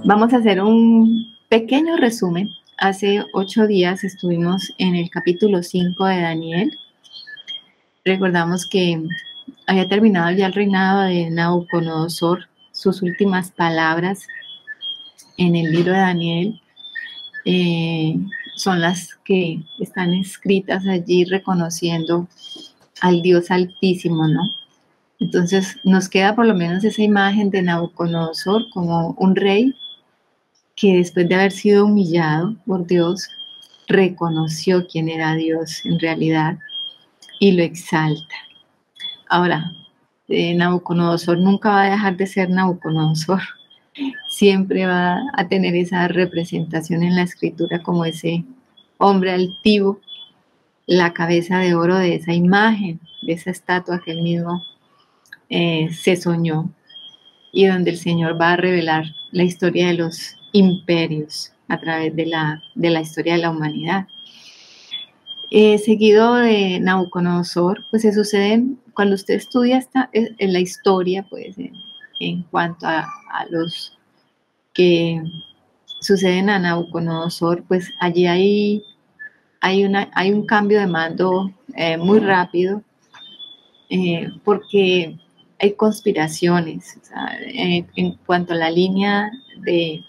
Vamos a hacer un pequeño resumen. Hace 8 días estuvimos en el capítulo 5 de Daniel. Recordamos que había terminado ya el reinado de Nabucodonosor, sus últimas palabras en el libro de Daniel son las que están escritas allí reconociendo al Dios Altísimo, ¿no? Entonces nos queda por lo menos esa imagen de Nabucodonosor como un rey que después de haber sido humillado por Dios, reconoció quién era Dios en realidad y lo exalta. Ahora, Nabucodonosor nunca va a dejar de ser Nabucodonosor, siempre va a tener esa representación en la escritura como ese hombre altivo, la cabeza de oro de esa imagen, de esa estatua que él mismo se soñó, y donde el Señor va a revelar la historia de los imperios a través de la historia de la humanidad. Seguido de Nabucodonosor, pues se suceden, cuando usted estudia en la historia, pues en cuanto a los que suceden a Nabucodonosor, pues allí hay un cambio de mando muy rápido, porque hay conspiraciones. O sea, en cuanto a la línea de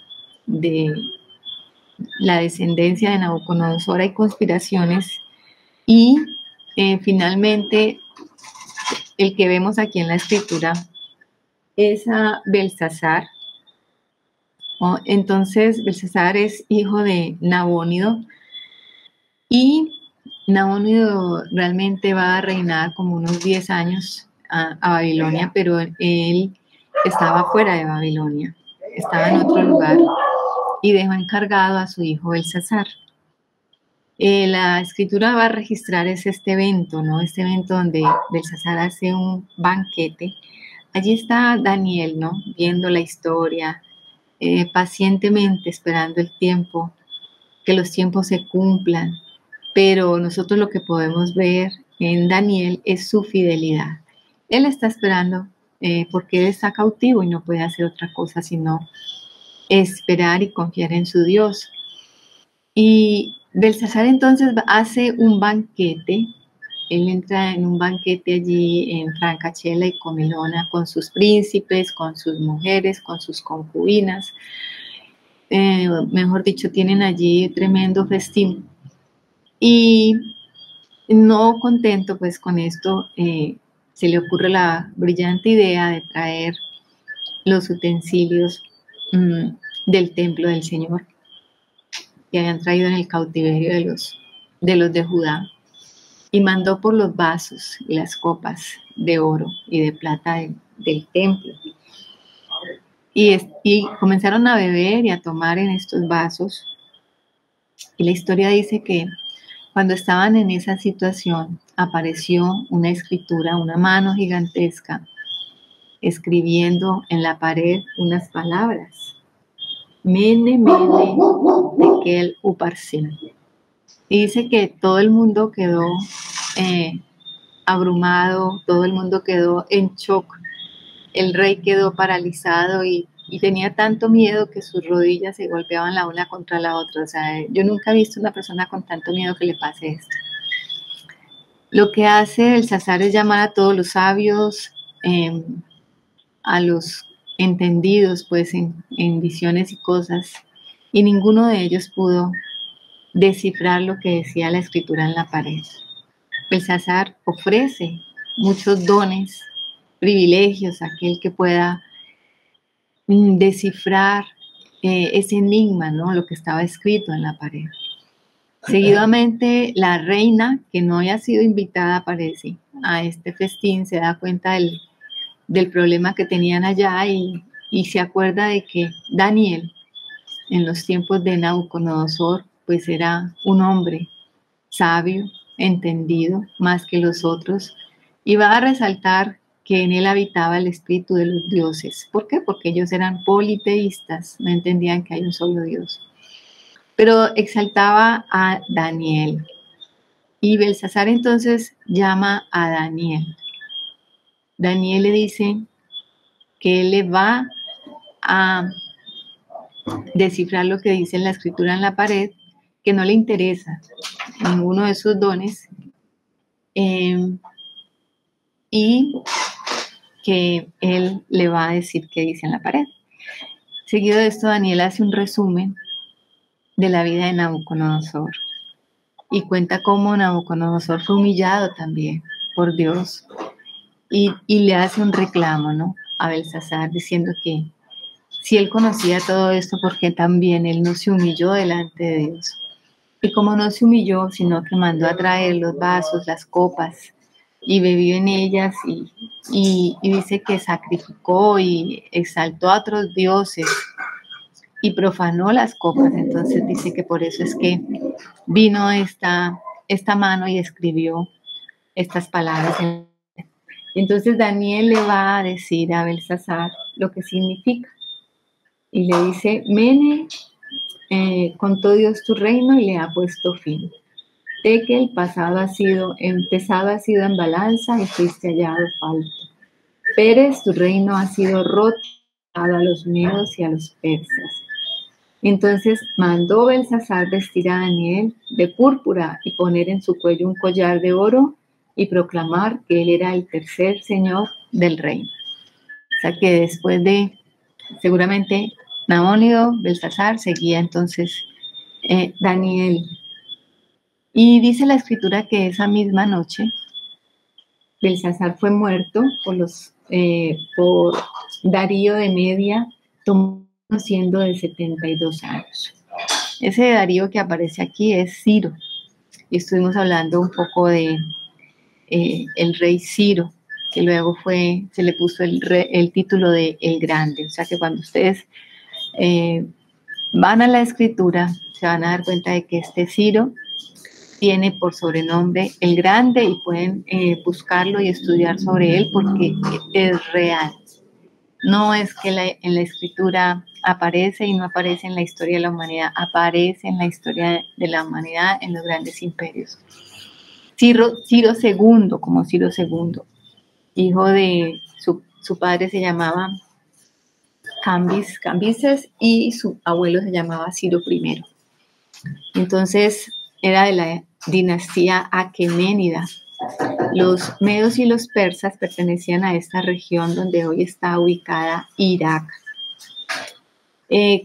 la descendencia de Nabucodonosor, hay conspiraciones y finalmente el que vemos aquí en la escritura es a Belsasar. Entonces Belsasar es hijo de Nabónido y Nabónido realmente va a reinar como unos 10 años a Babilonia, pero él estaba fuera de Babilonia, estaba en otro lugar y dejó encargado a su hijo Belsasar. La escritura va a registrar este evento, ¿no? Este evento donde Belsasar hace un banquete. Allí está Daniel, ¿no? Viendo la historia, pacientemente esperando el tiempo, que los tiempos se cumplan. Pero nosotros lo que podemos ver en Daniel es su fidelidad. Él está esperando porque él está cautivo y no puede hacer otra cosa sino esperar y confiar en su Dios. Y Belsasar entonces hace un banquete. Él entra en un banquete allí en Francachela y Comilona con sus príncipes, con sus mujeres, con sus concubinas. Mejor dicho, tienen allí tremendo festín. Y no contento pues con esto, se le ocurre la brillante idea de traer los utensilios del templo del Señor que habían traído en el cautiverio de Judá, y mandó por los vasos y las copas de oro y de plata del templo. Y comenzaron a beber y a tomar en estos vasos. Y la historia dice que cuando estaban en esa situación, apareció una escritura, una mano gigantesca, escribiendo en la pared unas palabras. Mene, mene, tekel, uparsin. Y dice que todo el mundo quedó abrumado, todo el mundo quedó en shock. El rey quedó paralizado y tenía tanto miedo que sus rodillas se golpeaban la una contra la otra. O sea, yo nunca he visto una persona con tanto miedo que le pase esto. Lo que hace Belsasar es llamar a todos los sabios, a los entendidos pues en visiones y cosas, y ninguno de ellos pudo descifrar lo que decía la escritura en la pared. Belsasar ofrece muchos dones, privilegios a aquel que pueda descifrar ese enigma, ¿no? Lo que estaba escrito en la pared. Seguidamente, la reina, que no había sido invitada, aparece a este festín, se da cuenta del problema que tenían allá y se acuerda de que Daniel, en los tiempos de Nabucodonosor, pues era un hombre sabio, entendido, más que los otros, y va a resaltar que en él habitaba el espíritu de los dioses. ¿Por qué? Porque ellos eran politeístas, no entendían que hay un solo Dios. Pero exaltaba a Daniel. Y Belsasar entonces llama a Daniel. Daniel le dice que él le va a descifrar lo que dice la escritura en la pared, que no le interesa ninguno de sus dones, y que él le va a decir qué dice en la pared. Seguido de esto, Daniel hace un resumen de la vida de Nabucodonosor y cuenta cómo Nabucodonosor fue humillado también por Dios y le hace un reclamo, ¿no?, a Belsasar, diciendo que si él conocía todo esto, ¿por qué también él no se humilló delante de Dios? Y como no se humilló, sino que mandó a traer los vasos, las copas, y bebió en ellas, y dice que sacrificó y exaltó a otros dioses y profanó las copas. Entonces dice que por eso es que vino esta mano y escribió estas palabras. Entonces Daniel le va a decir a Belsasar lo que significa. Y le dice: Mene, contó Dios tu reino y le ha puesto fin. De que el pasado empezado ha sido en balanza y fuiste hallado falto. Pérez, tu reino ha sido roto a los medos y a los persas. Entonces mandó Belsasar vestir a Daniel de púrpura y poner en su cuello un collar de oro y proclamar que él era el tercer señor del reino. O sea que después de, seguramente, Nabónido, Belsasar, seguía entonces Daniel. Y dice la escritura que esa misma noche Belsasar fue muerto por Darío de Media, siendo de 72 años. Ese Darío que aparece aquí es Ciro. Y estuvimos hablando un poco de el rey Ciro, que luego se le puso el título de El Grande. O sea que cuando ustedes van a la escritura, se van a dar cuenta de que este Ciro tiene por sobrenombre El Grande, y pueden buscarlo y estudiar sobre él porque es real. No es que en la escritura aparece y no aparece en la historia de la humanidad, aparece en la historia de la humanidad en los grandes imperios. Ciro II, como Ciro II, hijo de su padre se llamaba Cambises y su abuelo se llamaba Ciro I. Entonces era de la dinastía aqueménida. Los medos y los persas pertenecían a esta región donde hoy está ubicada Irak.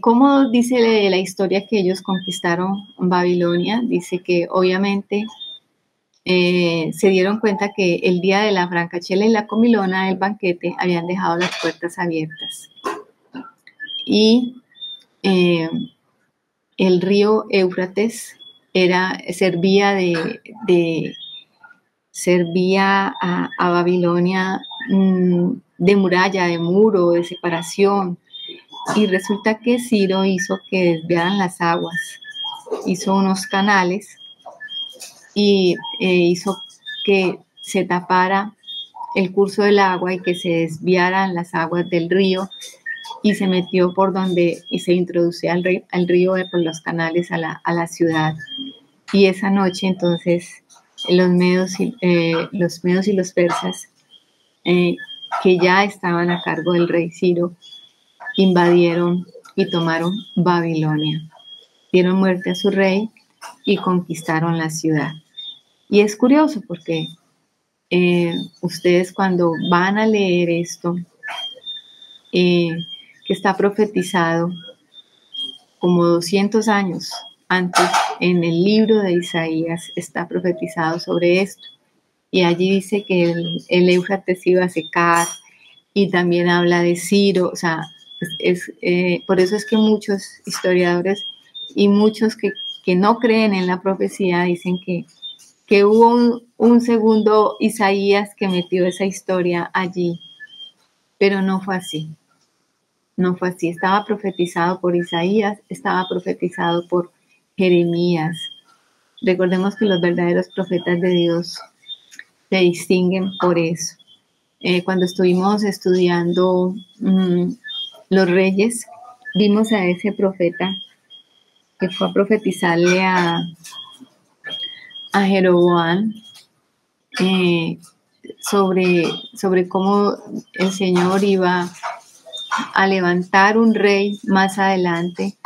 ¿Cómo dice la historia que ellos conquistaron Babilonia? Dice que obviamente se dieron cuenta que el día de la francachela y la comilona del banquete habían dejado las puertas abiertas. Y el río Éufrates servía a Babilonia de muralla, de muro, de separación. Y resulta que Ciro hizo que desviaran las aguas, hizo unos canales y hizo que se tapara el curso del agua y que se desviaran las aguas del río, y se metió por donde y se introducía al río por los canales a la ciudad. Y esa noche entonces los medos y los persas, que ya estaban a cargo del rey Ciro, invadieron y tomaron Babilonia. Dieron muerte a su rey y conquistaron la ciudad. Y es curioso porque ustedes cuando van a leer esto, que está profetizado como 200 años antes, en el libro de Isaías está profetizado sobre esto. Y allí dice que el Éufrates iba a secar, y también habla de Ciro. O sea, por eso es que muchos historiadores y muchos que no creen en la profecía dicen que hubo un segundo Isaías que metió esa historia allí, pero no fue así. No fue así. Estaba profetizado por Isaías, estaba profetizado por Jeremías. Recordemos que los verdaderos profetas de Dios se distinguen por eso. Cuando estuvimos estudiando los reyes, vimos a ese profeta que fue a profetizarle a Jeroboam sobre cómo el Señor iba a levantar un rey más adelante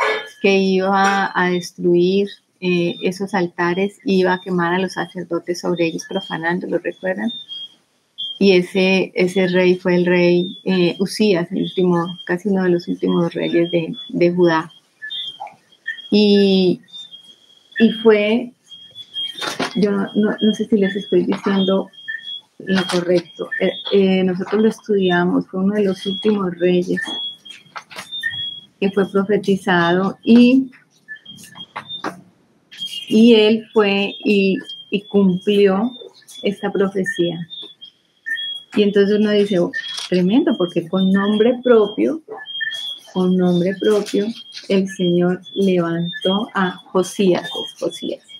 que iba a destruir esos altares y iba a quemar a los sacerdotes sobre ellos, profanando, ¿lo recuerdan? Y ese rey fue el rey Usías, el último, casi uno de los últimos reyes de Judá. Y fue, yo no sé si les estoy diciendo lo correcto, nosotros lo estudiamos, fue uno de los últimos reyes que fue profetizado y él fue y cumplió esta profecía. Y entonces uno dice, oh, tremendo, porque con nombre propio, el Señor levantó a Josías,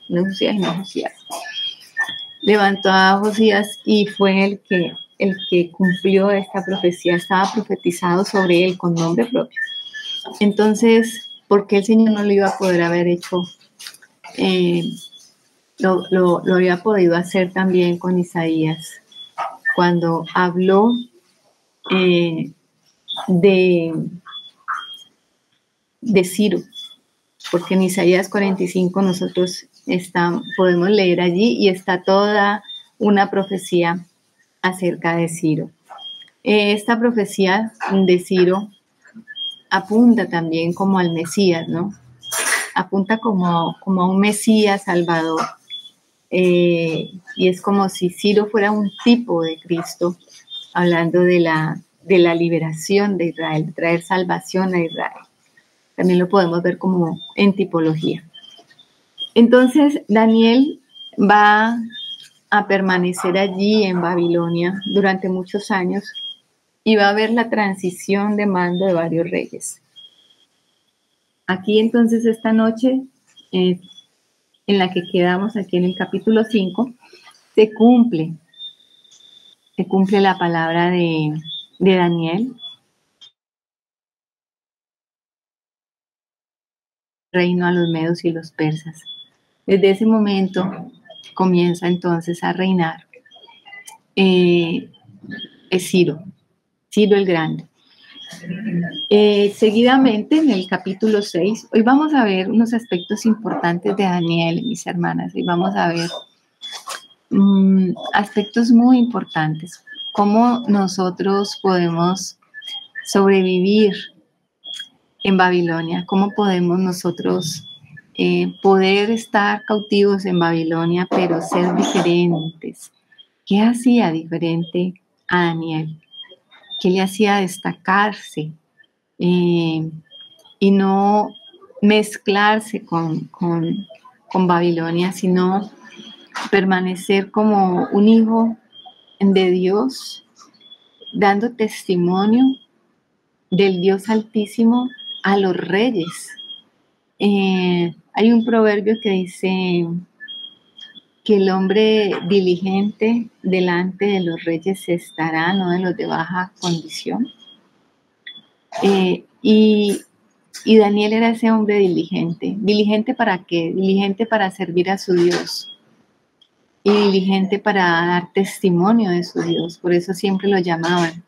no Josías. Levantó a Josías y fue el que cumplió esta profecía, estaba profetizado sobre él con nombre propio. Entonces, ¿por qué el Señor no lo iba a poder haber hecho? Lo había podido hacer también con Isaías, cuando habló de Ciro, porque en Isaías 45 nosotros podemos leer allí y está toda una profecía acerca de Ciro. Esta profecía de Ciro apunta también como al Mesías, ¿no? Apunta como a un Mesías salvador. Y es como si Ciro fuera un tipo de Cristo, hablando de la liberación de Israel, de traer salvación a Israel. También lo podemos ver como en tipología. Entonces, Daniel va a permanecer allí en Babilonia durante muchos años y va a ver la transición de mando de varios reyes. Aquí entonces esta noche, en la que quedamos aquí en el capítulo 5, se cumple la palabra de Daniel. Reino a los medos y los persas. Desde ese momento comienza entonces a reinar Ciro el Grande. Seguidamente en el capítulo 6, hoy vamos a ver unos aspectos importantes de Daniel, mis hermanas, y vamos a ver aspectos muy importantes, cómo nosotros podemos sobrevivir en Babilonia, cómo podemos nosotros poder estar cautivos en Babilonia, pero ser diferentes. ¿Qué hacía diferente a Daniel? ¿Qué le hacía destacarse y no mezclarse con Babilonia, sino permanecer como un hijo de Dios, dando testimonio del Dios Altísimo a los reyes? Hay un proverbio que dice que el hombre diligente delante de los reyes estará, no de los de baja condición. Y Daniel era ese hombre diligente. ¿Diligente para qué? Diligente para servir a su Dios y diligente para dar testimonio de su Dios. Por eso siempre lo llamaban.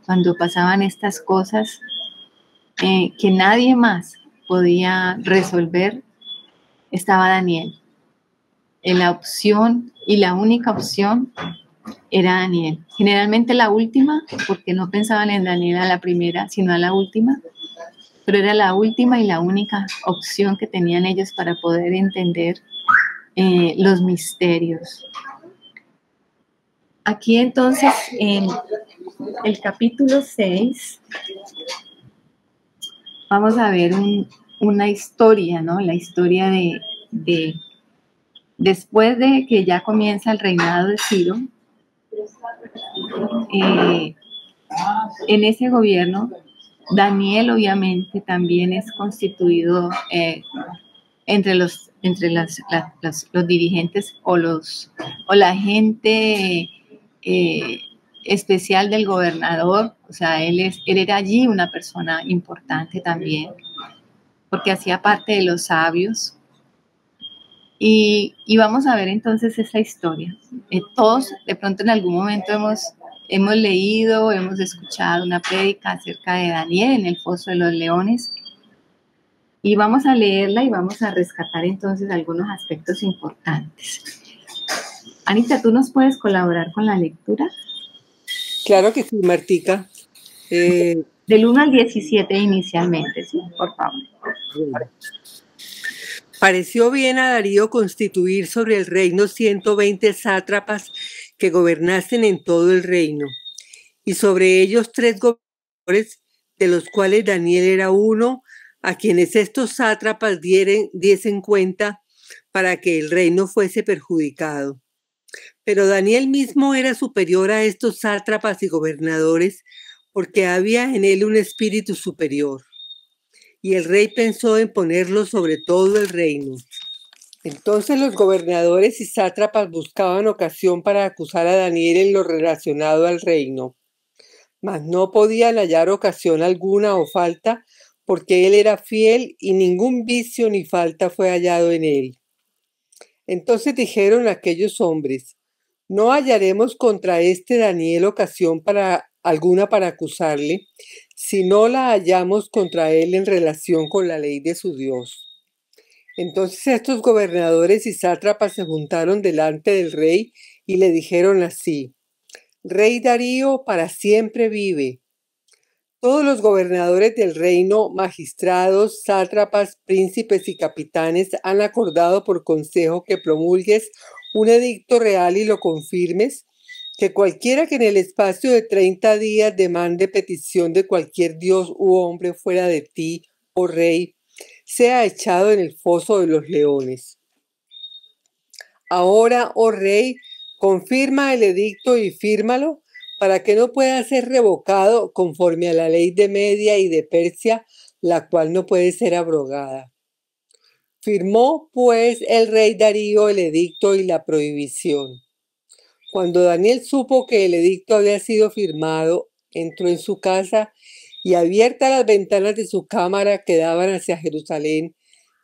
Cuando pasaban estas cosas que nadie más podía resolver, estaba Daniel. La opción y la única opción era Daniel. Generalmente la última, porque no pensaban en Daniel a la primera, sino a la última, pero era la última y la única opción que tenían ellos para poder entender los misterios. Aquí entonces, en el capítulo 6, vamos a ver una historia, ¿no? La historia de después de que ya comienza el reinado de Ciro, en ese gobierno, Daniel obviamente también es constituido entre los dirigentes o la gente especial del gobernador. O sea, él era allí una persona importante también, porque hacía parte de los sabios. Y vamos a ver entonces esa historia. Todos de pronto en algún momento hemos hemos leído, hemos escuchado una prédica acerca de Daniel en el foso de los leones y vamos a leerla y vamos a rescatar entonces algunos aspectos importantes. Anita, ¿tú nos puedes colaborar con la lectura? Claro que sí, Martica. Del 1 al 17 inicialmente, ¿sí? Por favor. Bueno. Pareció bien a Darío constituir sobre el reino 120 sátrapas que gobernasen en todo el reino, y sobre ellos 3 gobernadores, de los cuales Daniel era uno, a quienes estos sátrapas diesen cuenta para que el reino fuese perjudicado. Pero Daniel mismo era superior a estos sátrapas y gobernadores, porque había en él un espíritu superior. Y el rey pensó en ponerlo sobre todo el reino. Entonces los gobernadores y sátrapas buscaban ocasión para acusar a Daniel en lo relacionado al reino, mas no podían hallar ocasión alguna o falta, porque él era fiel y ningún vicio ni falta fue hallado en él. Entonces dijeron aquellos hombres: no hallaremos contra este Daniel ocasión alguna para acusarle, si no la hallamos contra él en relación con la ley de su Dios. Entonces estos gobernadores y sátrapas se juntaron delante del rey y le dijeron así: Rey Darío, para siempre vive. Todos los gobernadores del reino, magistrados, sátrapas, príncipes y capitanes han acordado por consejo que promulgues un edicto real y lo confirmes, que cualquiera que en el espacio de 30 días demande petición de cualquier dios u hombre fuera de ti, oh rey, sea echado en el foso de los leones. Ahora, oh rey, confirma el edicto y fírmalo, para que no pueda ser revocado conforme a la ley de Media y de Persia, la cual no puede ser abrogada. Firmó, pues, el rey Darío el edicto y la prohibición. Cuando Daniel supo que el edicto había sido firmado, entró en su casa y, abiertas las ventanas de su cámara que daban hacia Jerusalén,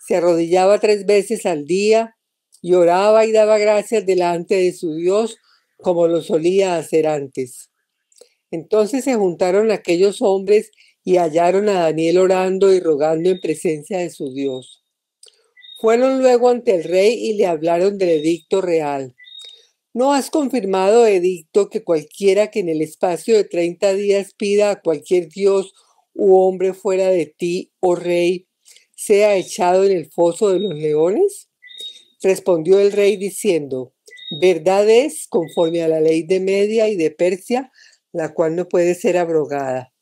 se arrodillaba 3 veces al día y oraba y daba gracias delante de su Dios, como lo solía hacer antes. Entonces se juntaron aquellos hombres y hallaron a Daniel orando y rogando en presencia de su Dios. Fueron luego ante el rey y le hablaron del edicto real. ¿No has confirmado, edicto, que cualquiera que en el espacio de 30 días pida a cualquier dios u hombre fuera de ti, oh rey, sea echado en el foso de los leones? Respondió el rey diciendo: verdad es, conforme a la ley de Media y de Persia, la cual no puede ser abrogada.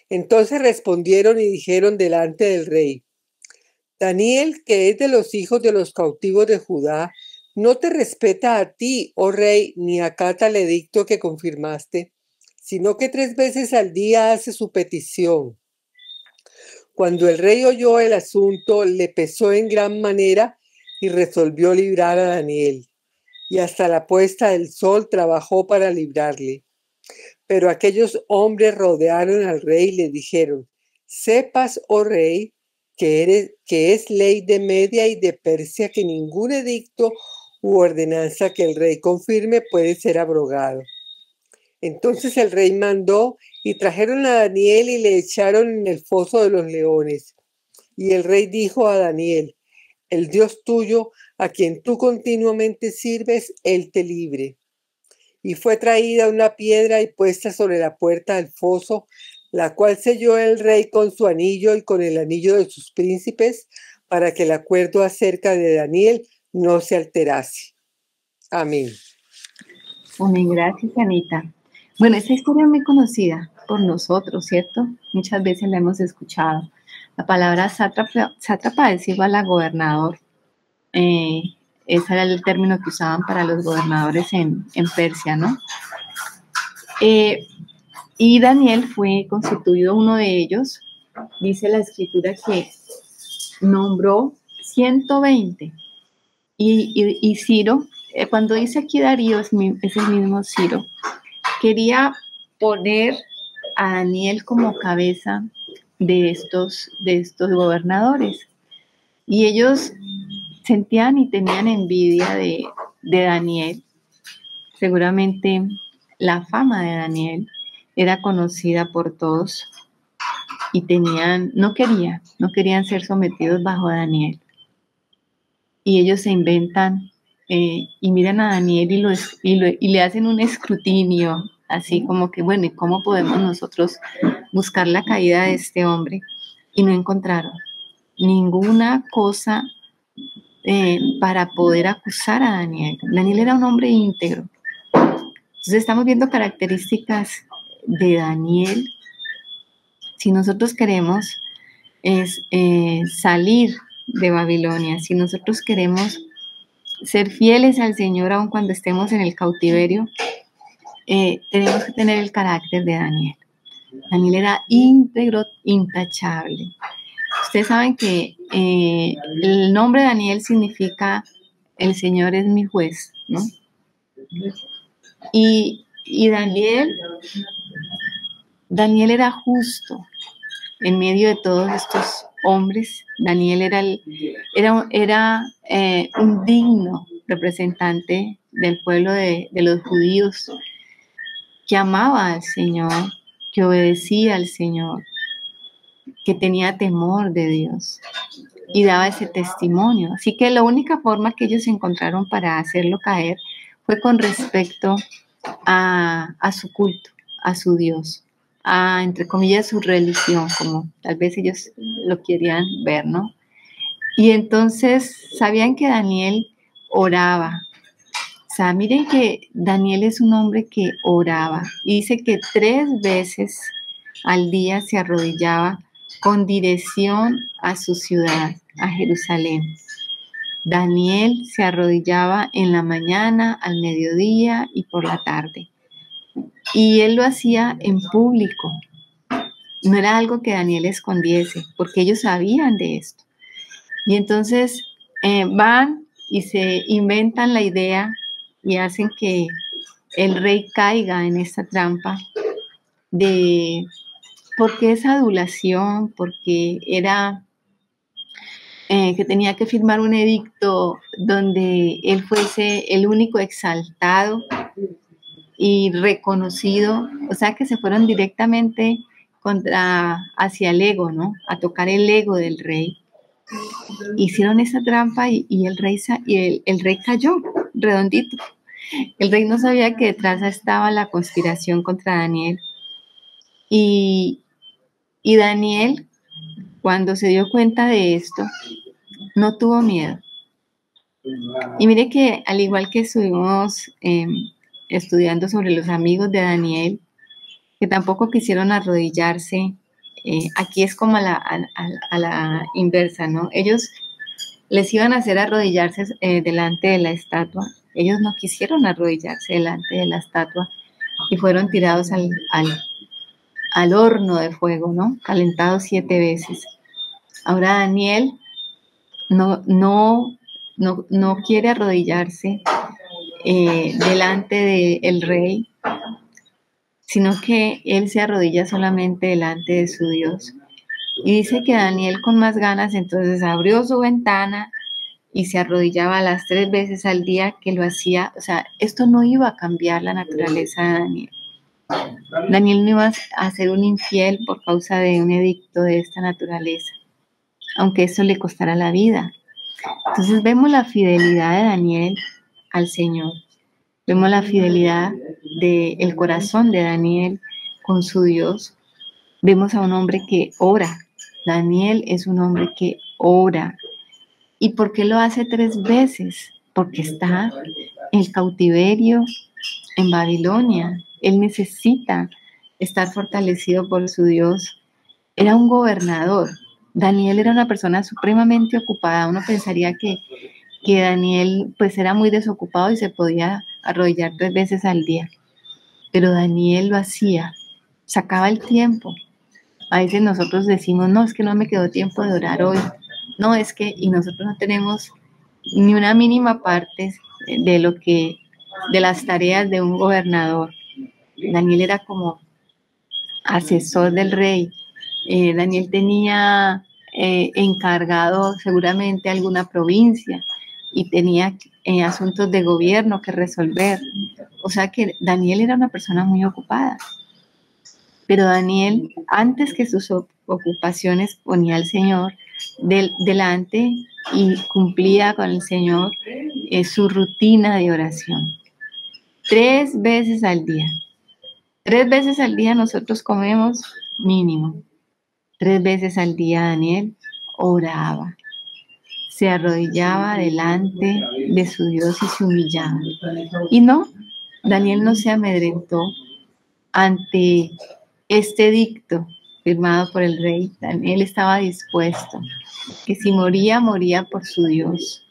Entonces respondieron y dijeron delante del rey: Daniel, que es de los hijos de los cautivos de Judá, no te respeta a ti, oh rey, ni acata el edicto que confirmaste, sino que 3 veces al día hace su petición. Cuando el rey oyó el asunto, le pesó en gran manera y resolvió librar a Daniel. Y hasta la puesta del sol trabajó para librarle. Pero aquellos hombres rodearon al rey y le dijeron: sepas, oh rey, que es ley de Media y de Persia que ningún edicto u ordenanza que el rey confirme puede ser abrogado. Entonces el rey mandó y trajeron a Daniel y le echaron en el foso de los leones. Y el rey dijo a Daniel: el Dios tuyo, a quien tú continuamente sirves, él te libre. Y fue traída una piedra y puesta sobre la puerta del foso, la cual selló el rey con su anillo y con el anillo de sus príncipes, para que el acuerdo acerca de Daniel no se alterase. Amén. Amén, gracias, Anita. Bueno, esta historia es muy conocida por nosotros, ¿cierto? Muchas veces la hemos escuchado. La palabra sátrapa es igual a gobernador. Ese era el término que usaban para los gobernadores en Persia, ¿no? Y Daniel fue constituido uno de ellos. Dice la escritura que nombró 120. Y Ciro, cuando dice aquí Darío, es el mismo Ciro, quería poner a Daniel como cabeza de estos gobernadores. Y ellos sentían y tenían envidia de Daniel. Seguramente la fama de Daniel era conocida por todos y no querían ser sometidos bajo Daniel. Y ellos se inventan y miran a Daniel y le hacen un escrutinio, así como que, bueno, ¿y cómo podemos nosotros buscar la caída de este hombre? Y no encontraron ninguna cosa para poder acusar a Daniel. Daniel era un hombre íntegro. Entonces estamos viendo características de Daniel. Si nosotros queremos salir de Babilonia, si nosotros queremos ser fieles al Señor aun cuando estemos en el cautiverio, tenemos que tener el carácter de Daniel. Daniel era íntegro, intachable. Ustedes saben que el nombre Daniel significa el Señor es mi juez, ¿no? Y Daniel era justo en medio de todos estos hombres. Daniel era un digno representante del pueblo de los judíos, que amaba al Señor, que obedecía al Señor, que tenía temor de Dios y daba ese testimonio. Así que la única forma que ellos encontraron para hacerlo caer fue con respecto a su culto, a su Dios, a, entre comillas, su religión, como tal vez ellos lo querían ver, ¿no? Y entonces sabían que Daniel oraba. O sea, miren que Daniel es un hombre que oraba. Y dice que 3 veces al día se arrodillaba con dirección a su ciudad, a Jerusalén. Daniel se arrodillaba en la mañana, al mediodía y por la tarde. Y él lo hacía en público. No era algo que Daniel escondiese, porque ellos sabían de esto. Y entonces van y se inventan la idea y hacen que el rey caiga en esta trampa de porque esa adulación, porque era que tenía que firmar un edicto donde él fuese el único exaltado y reconocido, o sea que se fueron directamente hacia el ego, ¿no? A tocar el ego del rey. Hicieron esa trampa y el rey cayó redondito. El rey no sabía que detrás estaba la conspiración contra Daniel. Y Daniel, cuando se dio cuenta de esto, no tuvo miedo. Y mire que al igual que estuvimos estudiando sobre los amigos de Daniel, que tampoco quisieron arrodillarse, aquí es como a la inversa, ¿no? Ellos les iban a hacer arrodillarse delante de la estatua. Ellos no quisieron arrodillarse delante de la estatua y fueron tirados al horno de fuego, ¿no? Calentados 7 veces. Ahora Daniel no quiere arrodillarse delante del rey, sino que él se arrodilla solamente delante de su Dios. Y dice que Daniel con más ganas entonces abrió su ventana y se arrodillaba las 3 veces al día que lo hacía. O sea, esto no iba a cambiar la naturaleza de Daniel. Daniel no iba a ser un infiel por causa de un edicto de esta naturaleza, aunque eso le costara la vida. Entonces vemos la fidelidad de Daniel al Señor. Vemos la fidelidad del corazón de Daniel con su Dios. Vemos a un hombre que ora. Daniel es un hombre que ora. ¿Y por qué lo hace 3 veces? Porque está en el cautiverio en Babilonia. Él necesita estar fortalecido por su Dios. Era un gobernador. Daniel era una persona supremamente ocupada. Uno pensaría que Daniel pues era muy desocupado y se podía arrodillar 3 veces al día. Pero Daniel lo hacía, sacaba el tiempo. A veces nosotros decimos, no, es que no me quedó tiempo de orar hoy. No, es que, y nosotros no tenemos ni una mínima parte de las tareas de un gobernador. Daniel era como asesor del rey. Daniel tenía encargado seguramente alguna provincia. y tenía asuntos de gobierno que resolver. O sea que Daniel era una persona muy ocupada. Pero Daniel, antes que sus ocupaciones, ponía al Señor delante y cumplía con el Señor su rutina de oración. 3 veces al día. 3 veces al día nosotros comemos mínimo. 3 veces al día Daniel oraba. Se arrodillaba delante de su Dios y se humillaba. Y no, Daniel no se amedrentó ante este edicto firmado por el rey. Daniel estaba dispuesto, que si moría, moría por su Dios.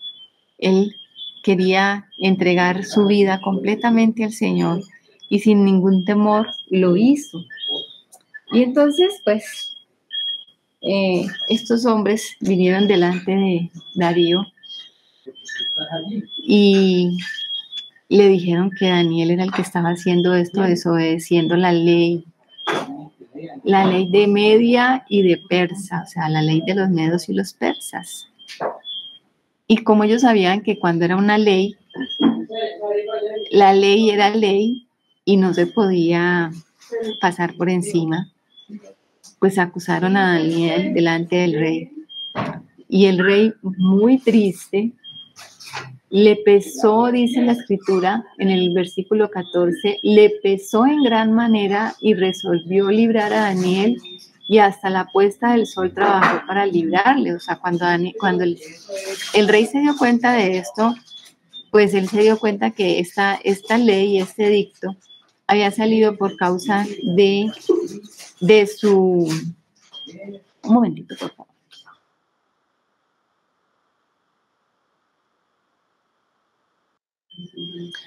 Él quería entregar su vida completamente al Señor y sin ningún temor lo hizo. Y entonces, pues, estos hombres vinieron delante de Darío y le dijeron que Daniel era el que estaba haciendo esto, desobedeciendo la ley de Media y de Persa, o sea, la ley de los medos y los persas. Y como ellos sabían que cuando era una ley, la ley era ley y no se podía pasar por encima, pues acusaron a Daniel delante del rey. Y el rey, muy triste, le pesó, dice la escritura en el versículo 14, le pesó en gran manera y resolvió librar a Daniel y hasta la puesta del sol trabajó para librarle. O sea, cuando el rey se dio cuenta de esto, pues él se dio cuenta que esta ley, este edicto, había salido por causa de su... Un momentito, por favor.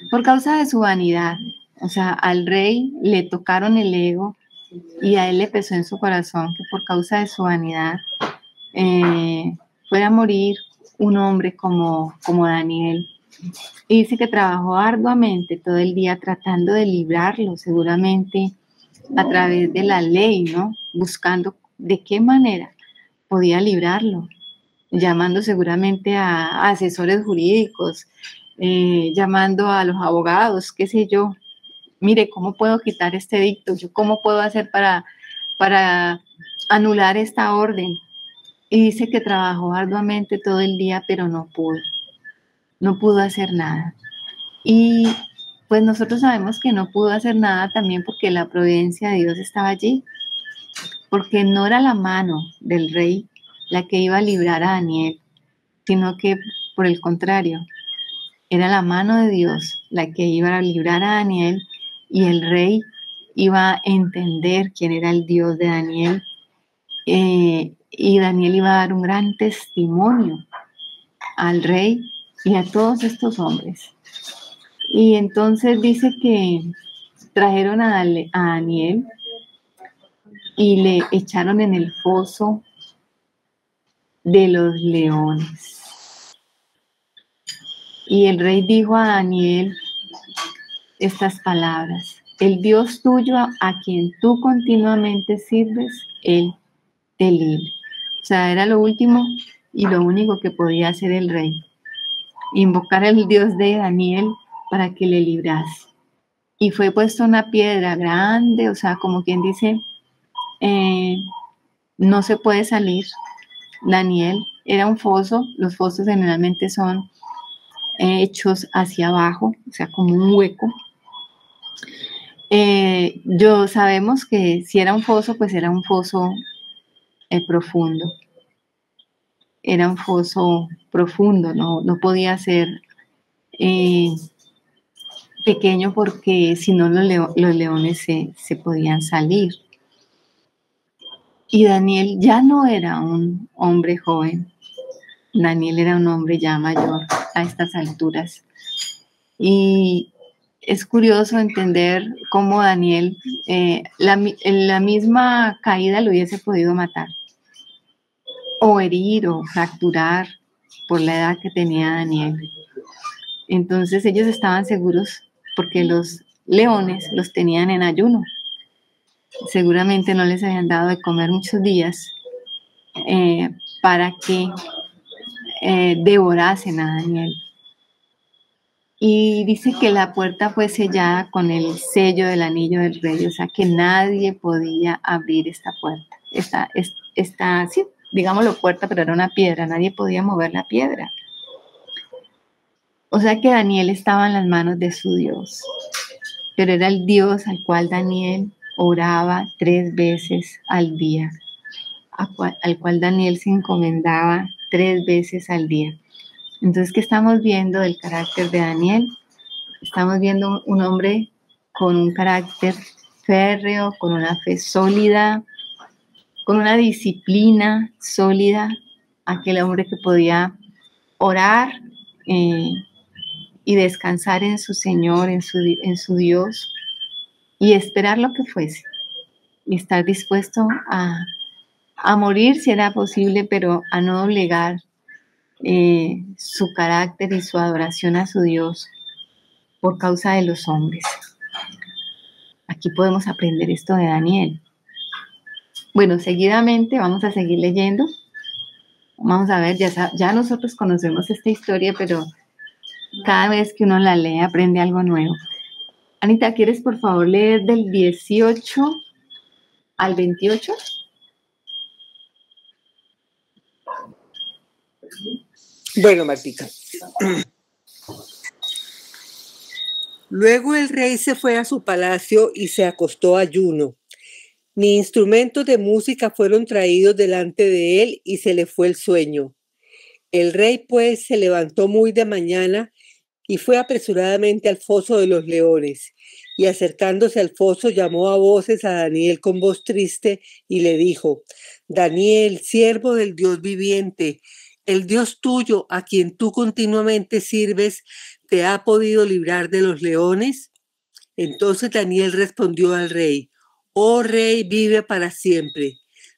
Por causa de su vanidad. O sea, al rey le tocaron el ego y a él le pesó en su corazón que por causa de su vanidad fuera a morir un hombre como Daniel. Y dice que trabajó arduamente todo el día tratando de librarlo, seguramente a través de la ley, ¿no? Buscando de qué manera podía librarlo, llamando seguramente a asesores jurídicos, llamando a los abogados, qué sé yo. Mire, ¿cómo puedo quitar este edicto? ¿Cómo puedo hacer para anular esta orden? Y dice que trabajó arduamente todo el día, pero no pudo hacer nada. Y pues nosotros sabemos que no pudo hacer nada también porque la providencia de Dios estaba allí, porque no era la mano del rey la que iba a librar a Daniel, sino que por el contrario, era la mano de Dios la que iba a librar a Daniel y el rey iba a entender quién era el Dios de Daniel y Daniel iba a dar un gran testimonio al rey y a todos estos hombres. Y entonces dice que trajeron a Daniel y le echaron en el foso de los leones. Y el rey dijo a Daniel estas palabras: el Dios tuyo a quien tú continuamente sirves, Él te libre. O sea, era lo último y lo único que podía hacer el rey, invocar al Dios de Daniel para que le librase. Y fue puesta una piedra grande, o sea, como quien dice, no se puede salir. Daniel era un foso, los fosos generalmente son hechos hacia abajo, o sea, como un hueco. Yo sabemos que si era un foso, pues era un foso profundo. Era un foso profundo, no podía ser pequeño porque si no los leones se podían salir. Y Daniel ya no era un hombre joven, Daniel era un hombre ya mayor a estas alturas. Y es curioso entender cómo Daniel, la misma caída lo hubiese podido matar, o herir, o fracturar por la edad que tenía Daniel. Entonces ellos estaban seguros porque los leones los tenían en ayuno. Seguramente no les habían dado de comer muchos días para que devorasen a Daniel. Y dice que la puerta fue sellada con el sello del anillo del rey, o sea que nadie podía abrir esta puerta. Sí, digámoslo puerta, pero era una piedra, nadie podía mover la piedra. O sea que Daniel estaba en las manos de su Dios, pero era el Dios al cual Daniel oraba 3 veces al día, al cual Daniel se encomendaba 3 veces al día. Entonces, ¿qué estamos viendo del carácter de Daniel? Estamos viendo un hombre con un carácter férreo, con una fe sólida, con una disciplina sólida, aquel hombre que podía orar y descansar en su Señor, en su Dios, y esperar lo que fuese, y estar dispuesto a morir si era posible, pero a no doblegar su carácter y su adoración a su Dios por causa de los hombres. Aquí podemos aprender esto de Daniel. Bueno, seguidamente vamos a seguir leyendo. Vamos a ver, ya nosotros conocemos esta historia, pero cada vez que uno la lee aprende algo nuevo. Anita, ¿quieres por favor leer del 18 al 28? Bueno, Martica. Luego el rey se fue a su palacio y se acostó ayuno. Ni instrumentos de música fueron traídos delante de él y se le fue el sueño. El rey pues se levantó muy de mañana y fue apresuradamente al foso de los leones. Y acercándose al foso llamó a voces a Daniel con voz triste y le dijo: Daniel, siervo del Dios viviente, el Dios tuyo, a quien tú continuamente sirves, ¿te ha podido librar de los leones? Entonces Daniel respondió al rey: Oh rey, vive para siempre.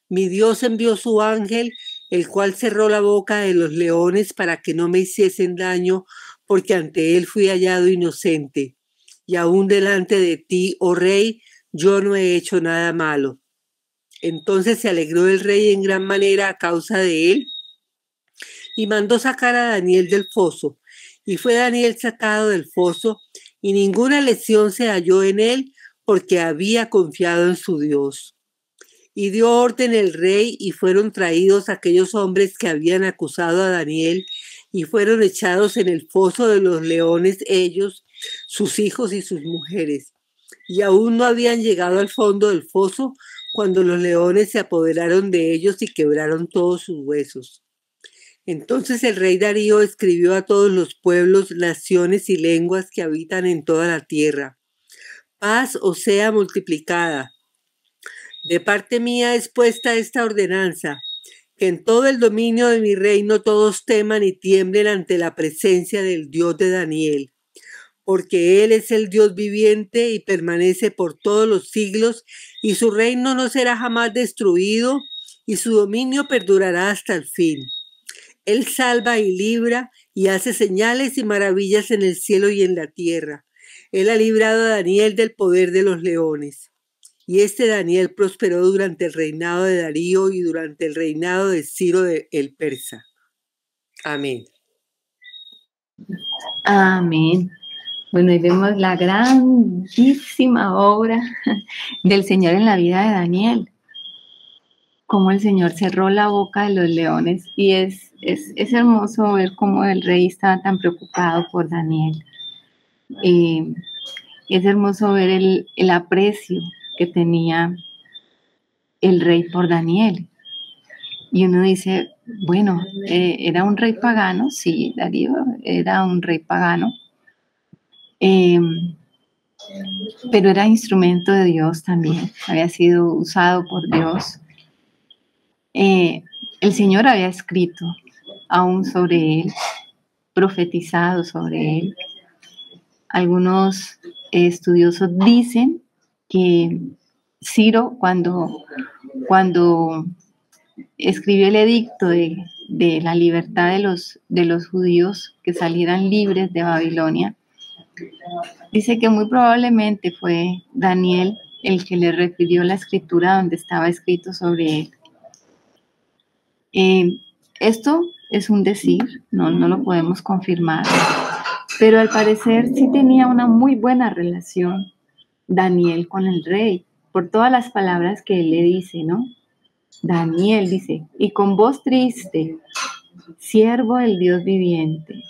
Mi Dios envió su ángel, el cual cerró la boca de los leones para que no me hiciesen daño, porque ante él fui hallado inocente. Y aún delante de ti, oh rey, yo no he hecho nada malo. Entonces se alegró el rey en gran manera a causa de él y mandó sacar a Daniel del foso. Y fue Daniel sacado del foso y ninguna lesión se halló en él porque había confiado en su Dios. Y dio orden el rey y fueron traídos aquellos hombres que habían acusado a Daniel y fueron echados en el foso de los leones ellos, sus hijos y sus mujeres. Y aún no habían llegado al fondo del foso cuando los leones se apoderaron de ellos y quebraron todos sus huesos. Entonces el rey Darío escribió a todos los pueblos, naciones y lenguas que habitan en toda la tierra: paz os sea multiplicada. De parte mía es puesta esta ordenanza, que en todo el dominio de mi reino todos teman y tiemblen ante la presencia del Dios de Daniel, porque Él es el Dios viviente y permanece por todos los siglos, y su reino no será jamás destruido, y su dominio perdurará hasta el fin. Él salva y libra y hace señales y maravillas en el cielo y en la tierra. Él ha librado a Daniel del poder de los leones. Y este Daniel prosperó durante el reinado de Darío y durante el reinado de Ciro el persa. Amén. Amén. Bueno, y vemos la grandísima obra del Señor en la vida de Daniel. Cómo el Señor cerró la boca de los leones. Y es hermoso ver cómo el rey estaba tan preocupado por Daniel. Es hermoso ver el aprecio que tenía el rey por Daniel. Y uno dice, bueno, ¿era un rey pagano? Sí, Darío era un rey pagano. Pero era instrumento de Dios también, había sido usado por Dios. El Señor había escrito aún sobre él, profetizado sobre él. Algunos estudiosos dicen que Ciro, cuando escribió el edicto de la libertad de los judíos que salieran libres de Babilonia, dice que muy probablemente fue Daniel el que le refirió la escritura donde estaba escrito sobre él. Esto es un decir, no lo podemos confirmar, Pero al parecer sí tenía una muy buena relación Daniel con el rey, por todas las palabras que él le dice, ¿no? Daniel dice, y con voz triste, siervo del Dios viviente,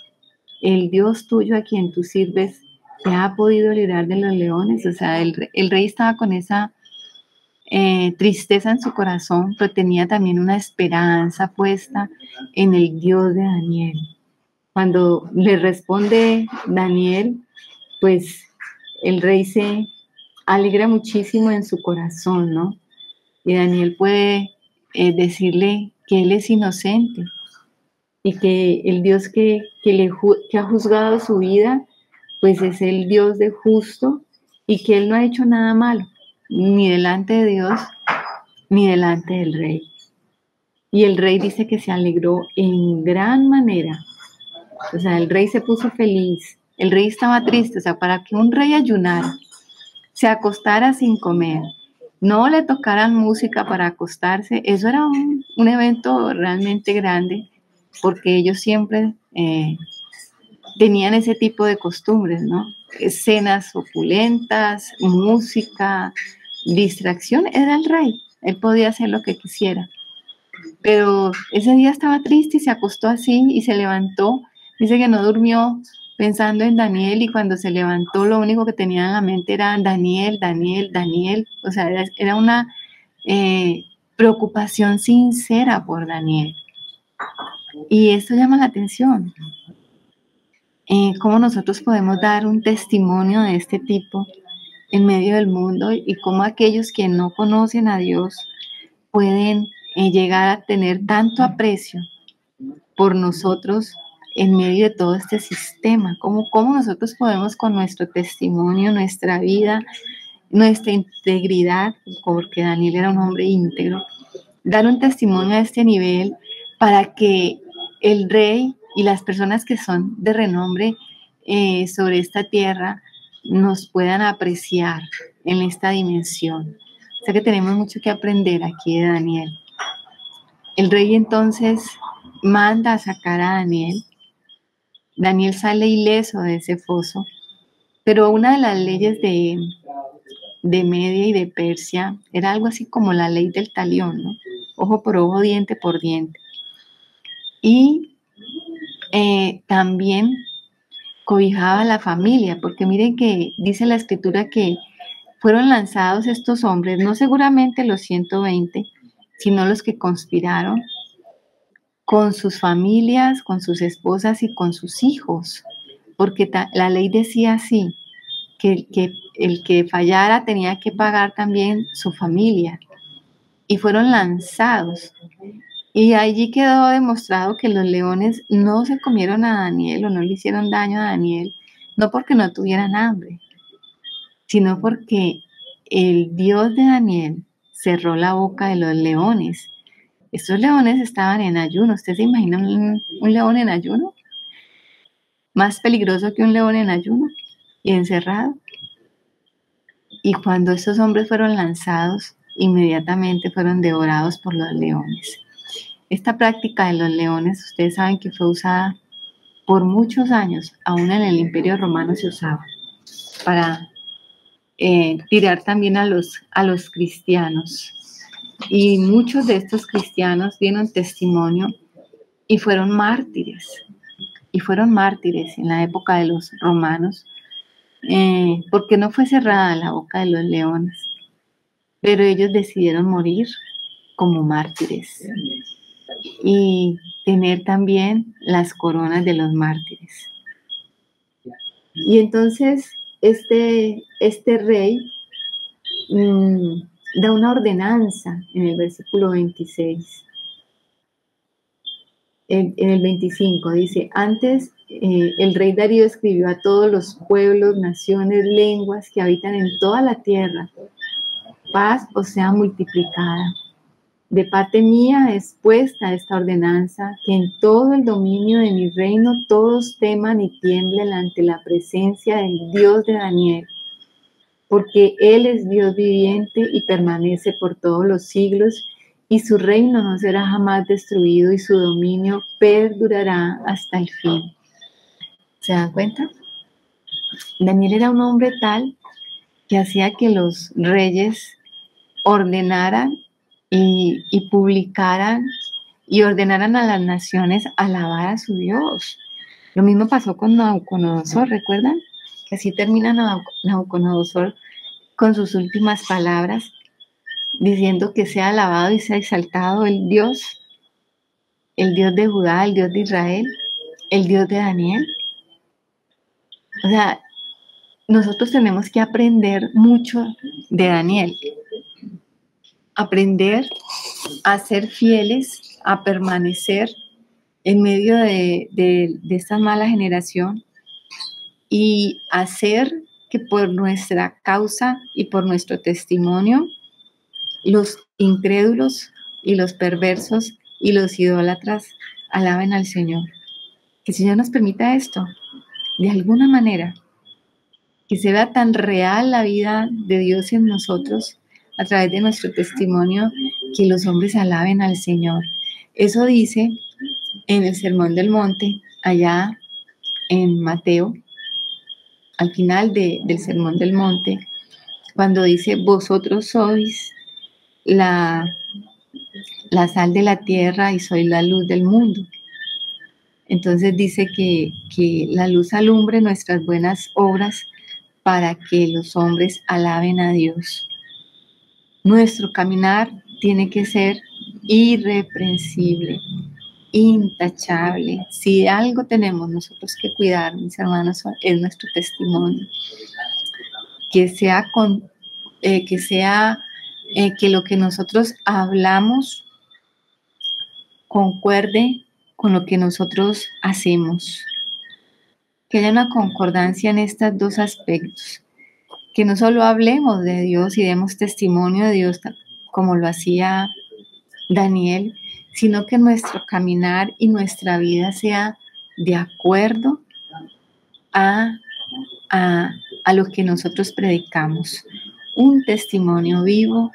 el Dios tuyo a quien tú sirves, ¿te ha podido librar de los leones? O sea, el rey estaba con esa tristeza en su corazón, pero tenía también una esperanza puesta en el Dios de Daniel. Cuando le responde Daniel, pues el rey se alegra muchísimo en su corazón, ¿no? Y Daniel puede decirle que él es inocente y que el Dios que ha juzgado su vida, pues es el Dios de justo y que él no ha hecho nada malo, ni delante de Dios, ni delante del rey. Y el rey dice que se alegró en gran manera. O sea, el rey se puso feliz. El rey estaba triste. O sea, para que un rey ayunara, se acostara sin comer, no le tocaran música para acostarse, eso era un evento realmente grande, porque ellos siempre tenían ese tipo de costumbres, ¿no? Escenas opulentas, música, distracción, era el rey, él podía hacer lo que quisiera. Pero ese día estaba triste y se acostó así y se levantó. Dice que no durmió pensando en Daniel y cuando se levantó lo único que tenía en la mente era Daniel, Daniel, Daniel. O sea, era una preocupación sincera por Daniel. Y esto llama la atención. Cómo nosotros podemos dar un testimonio de este tipo en medio del mundo y cómo aquellos que no conocen a Dios pueden llegar a tener tanto aprecio por nosotros en medio de todo este sistema, cómo nosotros podemos con nuestro testimonio, nuestra vida, nuestra integridad, porque Daniel era un hombre íntegro, dar un testimonio a este nivel para que el rey y las personas que son de renombre sobre esta tierra nos puedan apreciar en esta dimensión. O sea que tenemos mucho que aprender aquí de Daniel. El rey entonces manda a sacar a Daniel. Daniel sale ileso de ese foso, pero una de las leyes de Media y de Persia era algo así como la ley del talión, ¿no? Ojo por ojo, diente por diente. Y también cobijaba a la familia, porque miren que dice la escritura que fueron lanzados estos hombres, no seguramente los 120, sino los que conspiraron con sus familias, con sus esposas y con sus hijos, porque la ley decía así, que el que fallara tenía que pagar también su familia, y fueron lanzados. Y allí quedó demostrado que los leones no se comieron a Daniel o no le hicieron daño a Daniel, no porque no tuvieran hambre, sino porque el Dios de Daniel cerró la boca de los leones. Estos leones estaban en ayuno. ¿Usted se imagina un león en ayuno? Más peligroso que un león en ayuno y encerrado. Y cuando estos hombres fueron lanzados, inmediatamente fueron devorados por los leones. Esta práctica de los leones, ustedes saben que fue usada por muchos años, aún en el Imperio Romano se usaba, para tirar también a los cristianos. Y muchos de estos cristianos dieron testimonio y fueron mártires. Y fueron mártires en la época de los romanos, porque no fue cerrada la boca de los leones, pero ellos decidieron morir como mártires y tener también las coronas de los mártires. Y entonces este rey da una ordenanza en el versículo 26. En el 25 dice, antes el rey Darío escribió a todos los pueblos, naciones, lenguas que habitan en toda la tierra, paz os sea multiplicada. De parte mía es puesta esta ordenanza, que en todo el dominio de mi reino todos teman y tiemblen ante la presencia del Dios de Daniel, porque Él es Dios viviente y permanece por todos los siglos, y su reino no será jamás destruido y su dominio perdurará hasta el fin. ¿Se dan cuenta? Daniel era un hombre tal que hacía que los reyes ordenaran y publicaran y ordenaran a las naciones alabar a su Dios. Lo mismo pasó con Nabucodonosor, ¿recuerdan? Que así termina Nabucodonosor con sus últimas palabras, diciendo que sea alabado y sea exaltado el Dios de Judá, el Dios de Israel, el Dios de Daniel. O sea, nosotros tenemos que aprender mucho de Daniel, aprender a ser fieles, a permanecer en medio de esta mala generación y hacer que por nuestra causa y por nuestro testimonio los incrédulos y los perversos y los idólatras alaben al Señor. Que el Señor nos permita esto, de alguna manera, que se vea tan real la vida de Dios en nosotros a través de nuestro testimonio, que los hombres alaben al Señor. Eso dice en el Sermón del Monte, allá en Mateo, al final del Sermón del Monte, cuando dice, vosotros sois la sal de la tierra y sois la luz del mundo. Entonces dice que la luz alumbre nuestras buenas obras para que los hombres alaben a Dios. Nuestro caminar tiene que ser irreprensible, intachable. Si algo tenemos nosotros que cuidar, mis hermanos, es nuestro testimonio. Que lo que nosotros hablamos concuerde con lo que nosotros hacemos. Que haya una concordancia en estos dos aspectos. Que no solo hablemos de Dios y demos testimonio de Dios como lo hacía Daniel, sino que nuestro caminar y nuestra vida sea de acuerdo a lo que nosotros predicamos. Un testimonio vivo.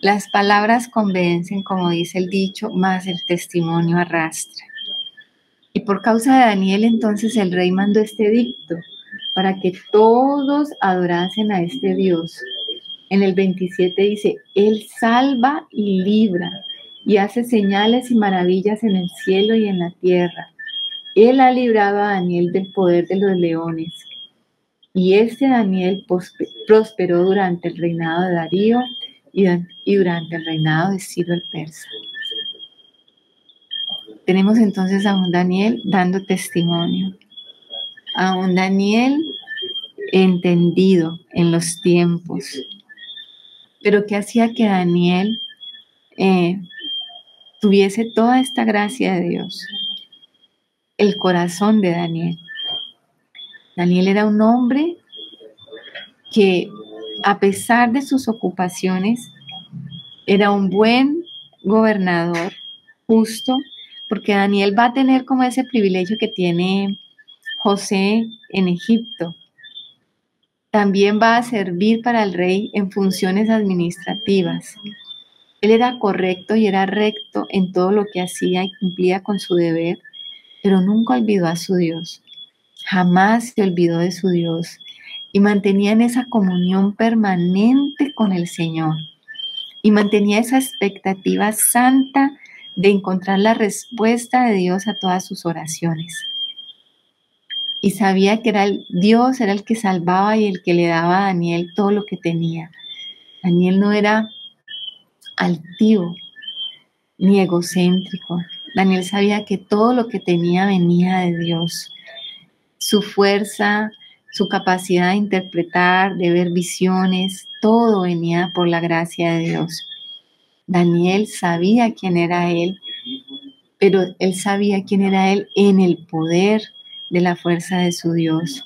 Las palabras convencen, como dice el dicho, más el testimonio arrastra. Y por causa de Daniel, entonces el rey mandó este edicto para que todos adorasen a este Dios. En el 27 dice, Él salva y libra y hace señales y maravillas en el cielo y en la tierra. Él ha librado a Daniel del poder de los leones. Y este Daniel prosperó durante el reinado de Darío y durante el reinado de Ciro el persa. Tenemos entonces a un Daniel dando testimonio, a un Daniel entendido en los tiempos, pero que hacía que Daniel tuviese toda esta gracia de Dios, el corazón de Daniel. Daniel era un hombre que, a pesar de sus ocupaciones, era un buen gobernador, justo, porque Daniel va a tener como ese privilegio que tiene José en Egipto. También va a servir para el rey en funciones administrativas. Él era correcto y era recto en todo lo que hacía y cumplía con su deber, pero nunca olvidó a su Dios. Jamás se olvidó de su Dios y mantenía en esa comunión permanente con el Señor y mantenía esa expectativa santa de encontrar la respuesta de Dios a todas sus oraciones. Y sabía que Dios era el que salvaba y el que le daba a Daniel todo lo que tenía. Daniel no era altivo ni egocéntrico. Daniel sabía que todo lo que tenía venía de Dios. Su fuerza, su capacidad de interpretar, de ver visiones, todo venía por la gracia de Dios. Daniel sabía quién era él, pero él sabía quién era él en el poder de la fuerza de su Dios.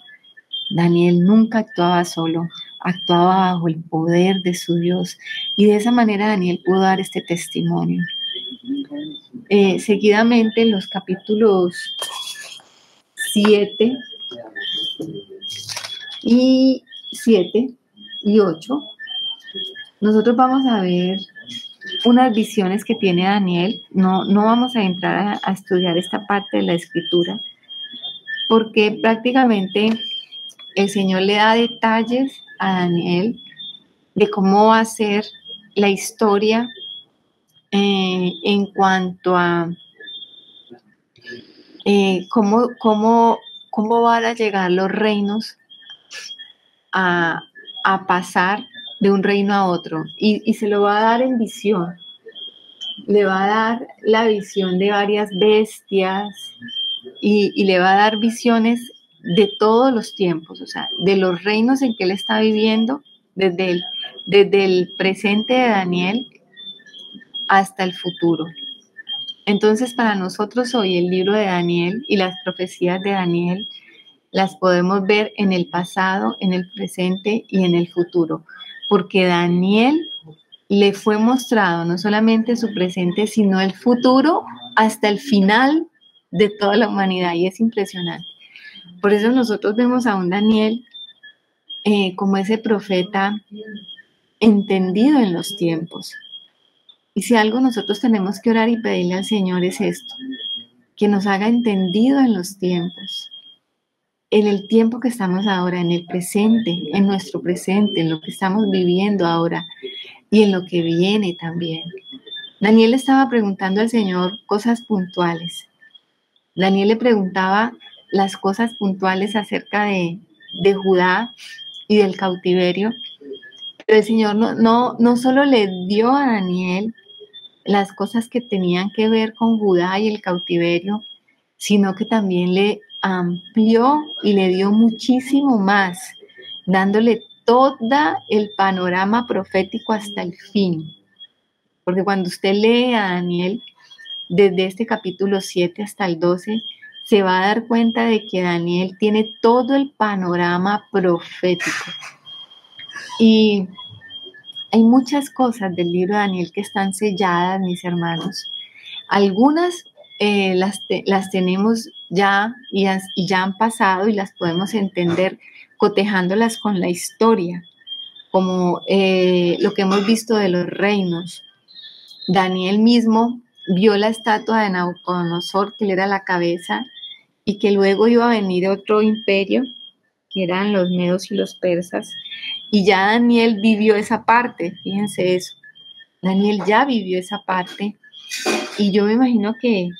Daniel nunca actuaba solo, actuaba bajo el poder de su Dios. Y de esa manera Daniel pudo dar este testimonio. Seguidamente en los capítulos 7 y 8, nosotros vamos a ver unas visiones que tiene Daniel. No vamos a entrar a estudiar esta parte de la escritura, porque prácticamente el Señor le da detalles a Daniel de cómo va a ser la historia en cuanto a cómo van a llegar los reinos a pasar de un reino a otro. Y se lo va a dar en visión. Le va a dar la visión de varias bestias y le va a dar visiones de todos los tiempos, o sea, de los reinos en que él está viviendo, desde el presente de Daniel hasta el futuro. Entonces, para nosotros hoy el libro de Daniel y las profecías de Daniel las podemos ver en el pasado, en el presente y en el futuro, porque Daniel le fue mostrado no solamente su presente, sino el futuro hasta el final de toda la humanidad, y es impresionante. Por eso nosotros vemos a un Daniel como ese profeta entendido en los tiempos. Y si algo nosotros tenemos que orar y pedirle al Señor es esto, que nos haga entendido en los tiempos, en el tiempo que estamos ahora, en el presente, en nuestro presente, en lo que estamos viviendo ahora y en lo que viene también. Daniel estaba preguntando al Señor cosas puntuales. Daniel le preguntaba las cosas puntuales acerca de Judá y del cautiverio, pero el Señor no solo le dio a Daniel las cosas que tenían que ver con Judá y el cautiverio, sino que también le amplió y le dio muchísimo más, dándole todo el panorama profético hasta el fin. Porque cuando usted lee a Daniel, desde este capítulo 7 hasta el 12, se va a dar cuenta de que Daniel tiene todo el panorama profético. Y hay muchas cosas del libro de Daniel que están selladas, mis hermanos. Algunas las tenemos ya y ya han pasado y las podemos entender cotejándolas con la historia, como lo que hemos visto de los reinos. Daniel mismo vio la estatua de Nabucodonosor, que le era la cabeza, y que luego iba a venir otro imperio, que eran los medos y los persas, y ya Daniel vivió esa parte, fíjense eso, Daniel ya vivió esa parte, y yo me imagino que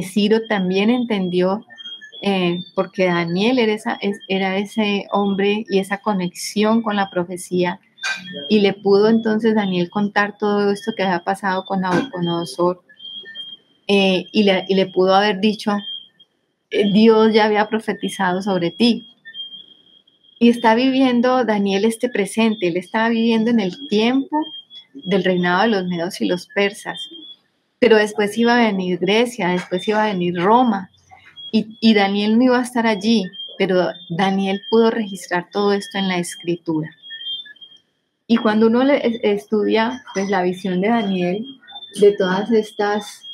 Ciro también entendió, porque Daniel era ese hombre y esa conexión con la profecía, y le pudo entonces Daniel contar todo esto que había pasado con Nabucodonosor, y le pudo haber dicho, Dios ya había profetizado sobre ti. Y está viviendo Daniel este presente, él estaba viviendo en el tiempo del reinado de los medos y los persas, pero después iba a venir Grecia, después iba a venir Roma, y Daniel no iba a estar allí, pero Daniel pudo registrar todo esto en la escritura. Y cuando uno estudia pues, la visión de Daniel, de todas estas,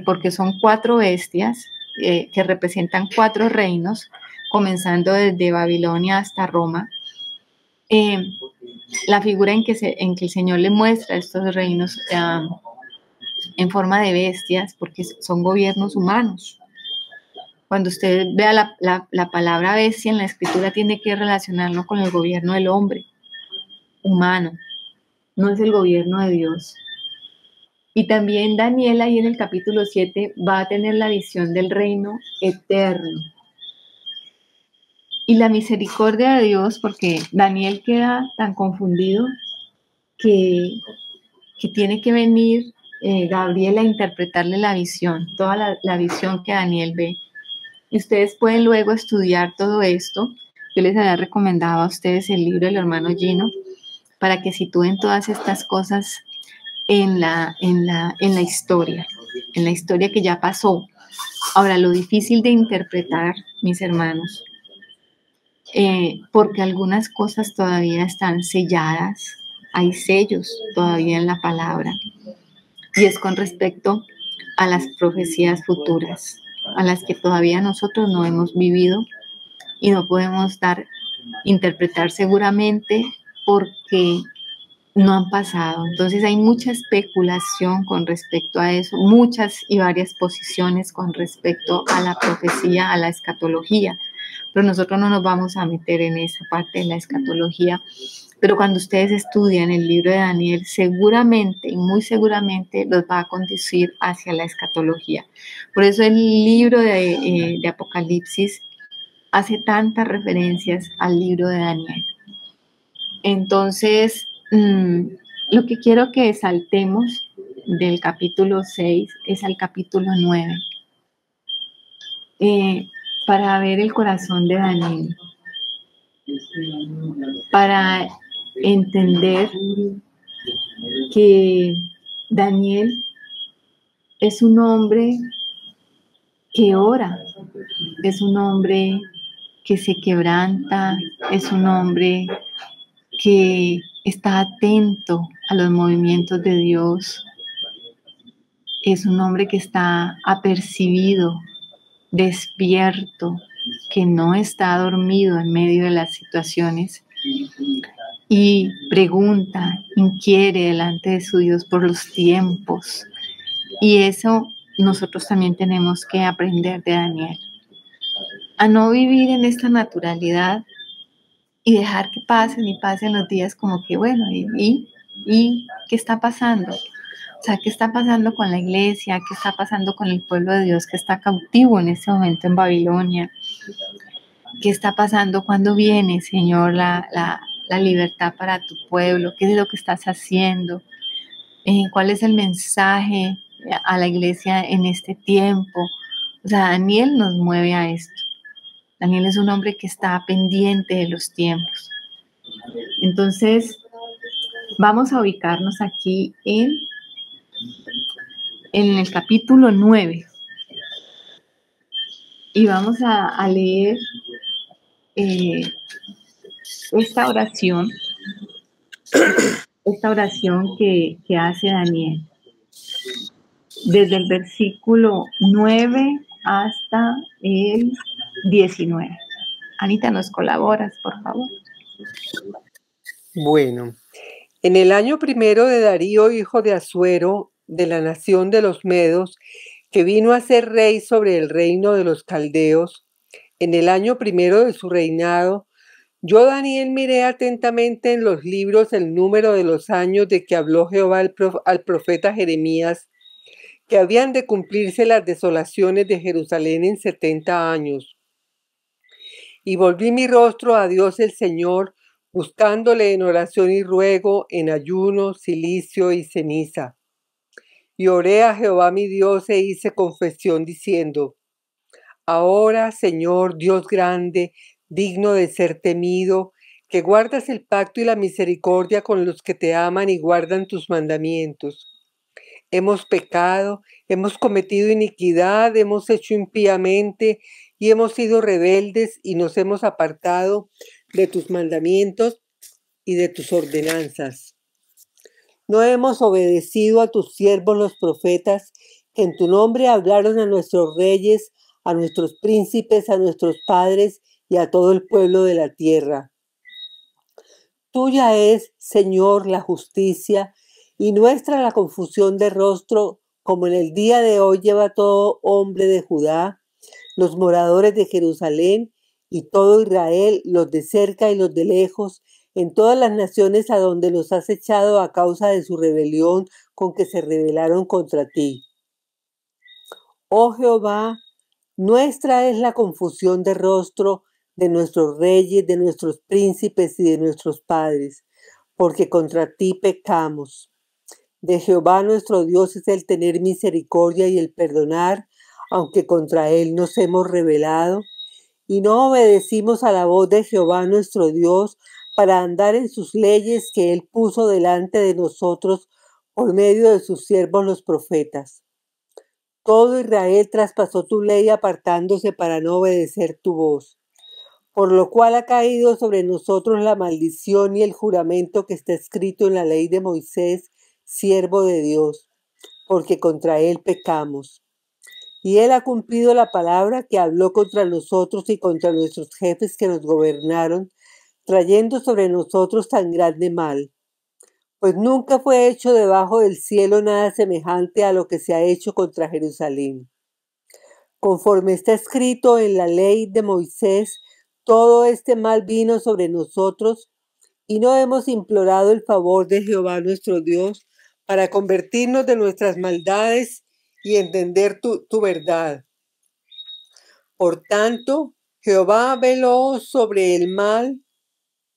porque son 4 bestias que representan 4 reinos, comenzando desde Babilonia hasta Roma, la figura en que el Señor le muestra estos reinos en forma de bestias, porque son gobiernos humanos. Cuando usted vea la palabra bestia en la escritura, tiene que relacionarlo con el gobierno del hombre humano, no es el gobierno de Dios. Y también Daniel ahí en el capítulo 7 va a tener la visión del reino eterno. Y la misericordia de Dios, porque Daniel queda tan confundido que tiene que venir Gabriel a interpretarle la visión, toda la visión que Daniel ve. Y ustedes pueden luego estudiar todo esto. Yo les había recomendado a ustedes el libro del hermano Gino para que sitúen todas estas cosas en la historia que ya pasó. Ahora, lo difícil de interpretar, mis hermanos, porque algunas cosas todavía están selladas, hay sellos todavía en la palabra, y es con respecto a las profecías futuras, a las que todavía nosotros no hemos vivido y no podemos interpretar seguramente porque no han pasado. Entonces hay mucha especulación con respecto a eso, muchas y varias posiciones con respecto a la profecía, a la escatología, pero nosotros no nos vamos a meter en esa parte de la escatología. Pero cuando ustedes estudian el libro de Daniel, seguramente y muy seguramente los va a conducir hacia la escatología. Por eso el libro de Apocalipsis hace tantas referencias al libro de Daniel. Entonces, lo que quiero que saltemos del capítulo 6 es al capítulo 9, para ver el corazón de Daniel, para entender que Daniel es un hombre que ora, es un hombre que se quebranta, es un hombre que está atento a los movimientos de Dios, es un hombre que está apercibido, despierto, que no está dormido en medio de las situaciones y pregunta, inquiere delante de su Dios por los tiempos. Y eso nosotros también tenemos que aprender de Daniel, a no vivir en esta naturalidad y dejar que pasen y pasen los días como que, bueno, ¿y qué está pasando? O sea, ¿qué está pasando con la iglesia? ¿Qué está pasando con el pueblo de Dios que está cautivo en este momento en Babilonia? ¿Qué está pasando? ¿Cuándo viene, Señor, la libertad para tu pueblo? ¿Qué es lo que estás haciendo? ¿Cuál es el mensaje a la iglesia en este tiempo? O sea, Daniel nos mueve a esto. Daniel es un hombre que está pendiente de los tiempos. Entonces, vamos a ubicarnos aquí en el capítulo 9 y vamos a leer esta oración que hace Daniel, desde el versículo 9 hasta el 19. Anita, ¿nos colaboras, por favor? Bueno, en el año primero de Darío, hijo de Asuero, de la nación de los Medos, que vino a ser rey sobre el reino de los caldeos, en el año primero de su reinado, yo, Daniel, miré atentamente en los libros el número de los años de que habló Jehová al profeta Jeremías, que habían de cumplirse las desolaciones de Jerusalén en 70 años. Y volví mi rostro a Dios el Señor, buscándole en oración y ruego, en ayuno, cilicio y ceniza. Y oré a Jehová mi Dios e hice confesión diciendo: ahora, Señor, Dios grande, digno de ser temido, que guardas el pacto y la misericordia con los que te aman y guardan tus mandamientos. Hemos pecado, hemos cometido iniquidad, hemos hecho impíamente y hemos sido rebeldes y nos hemos apartado de tus mandamientos y de tus ordenanzas. No hemos obedecido a tus siervos los profetas, que en tu nombre hablaron a nuestros reyes, a nuestros príncipes, a nuestros padres y a todo el pueblo de la tierra. Tuya es, Señor, la justicia y nuestra la confusión de rostro, como en el día de hoy lleva todo hombre de Judá, los moradores de Jerusalén y todo Israel, los de cerca y los de lejos, en todas las naciones a donde los has echado a causa de su rebelión con que se rebelaron contra ti. Oh Jehová, nuestra es la confusión de rostro de nuestros reyes, de nuestros príncipes y de nuestros padres, porque contra ti pecamos. De Jehová nuestro Dios es el tener misericordia y el perdonar, aunque contra él nos hemos rebelado, y no obedecimos a la voz de Jehová nuestro Dios para andar en sus leyes que él puso delante de nosotros por medio de sus siervos los profetas. Todo Israel traspasó tu ley apartándose para no obedecer tu voz, por lo cual ha caído sobre nosotros la maldición y el juramento que está escrito en la ley de Moisés, siervo de Dios, porque contra él pecamos. Y él ha cumplido la palabra que habló contra nosotros y contra nuestros jefes que nos gobernaron, trayendo sobre nosotros tan grande mal. Pues nunca fue hecho debajo del cielo nada semejante a lo que se ha hecho contra Jerusalén. Conforme está escrito en la ley de Moisés, todo este mal vino sobre nosotros y no hemos implorado el favor de Jehová nuestro Dios para convertirnos de nuestras maldades y entender tu verdad. Por tanto, Jehová veló sobre el mal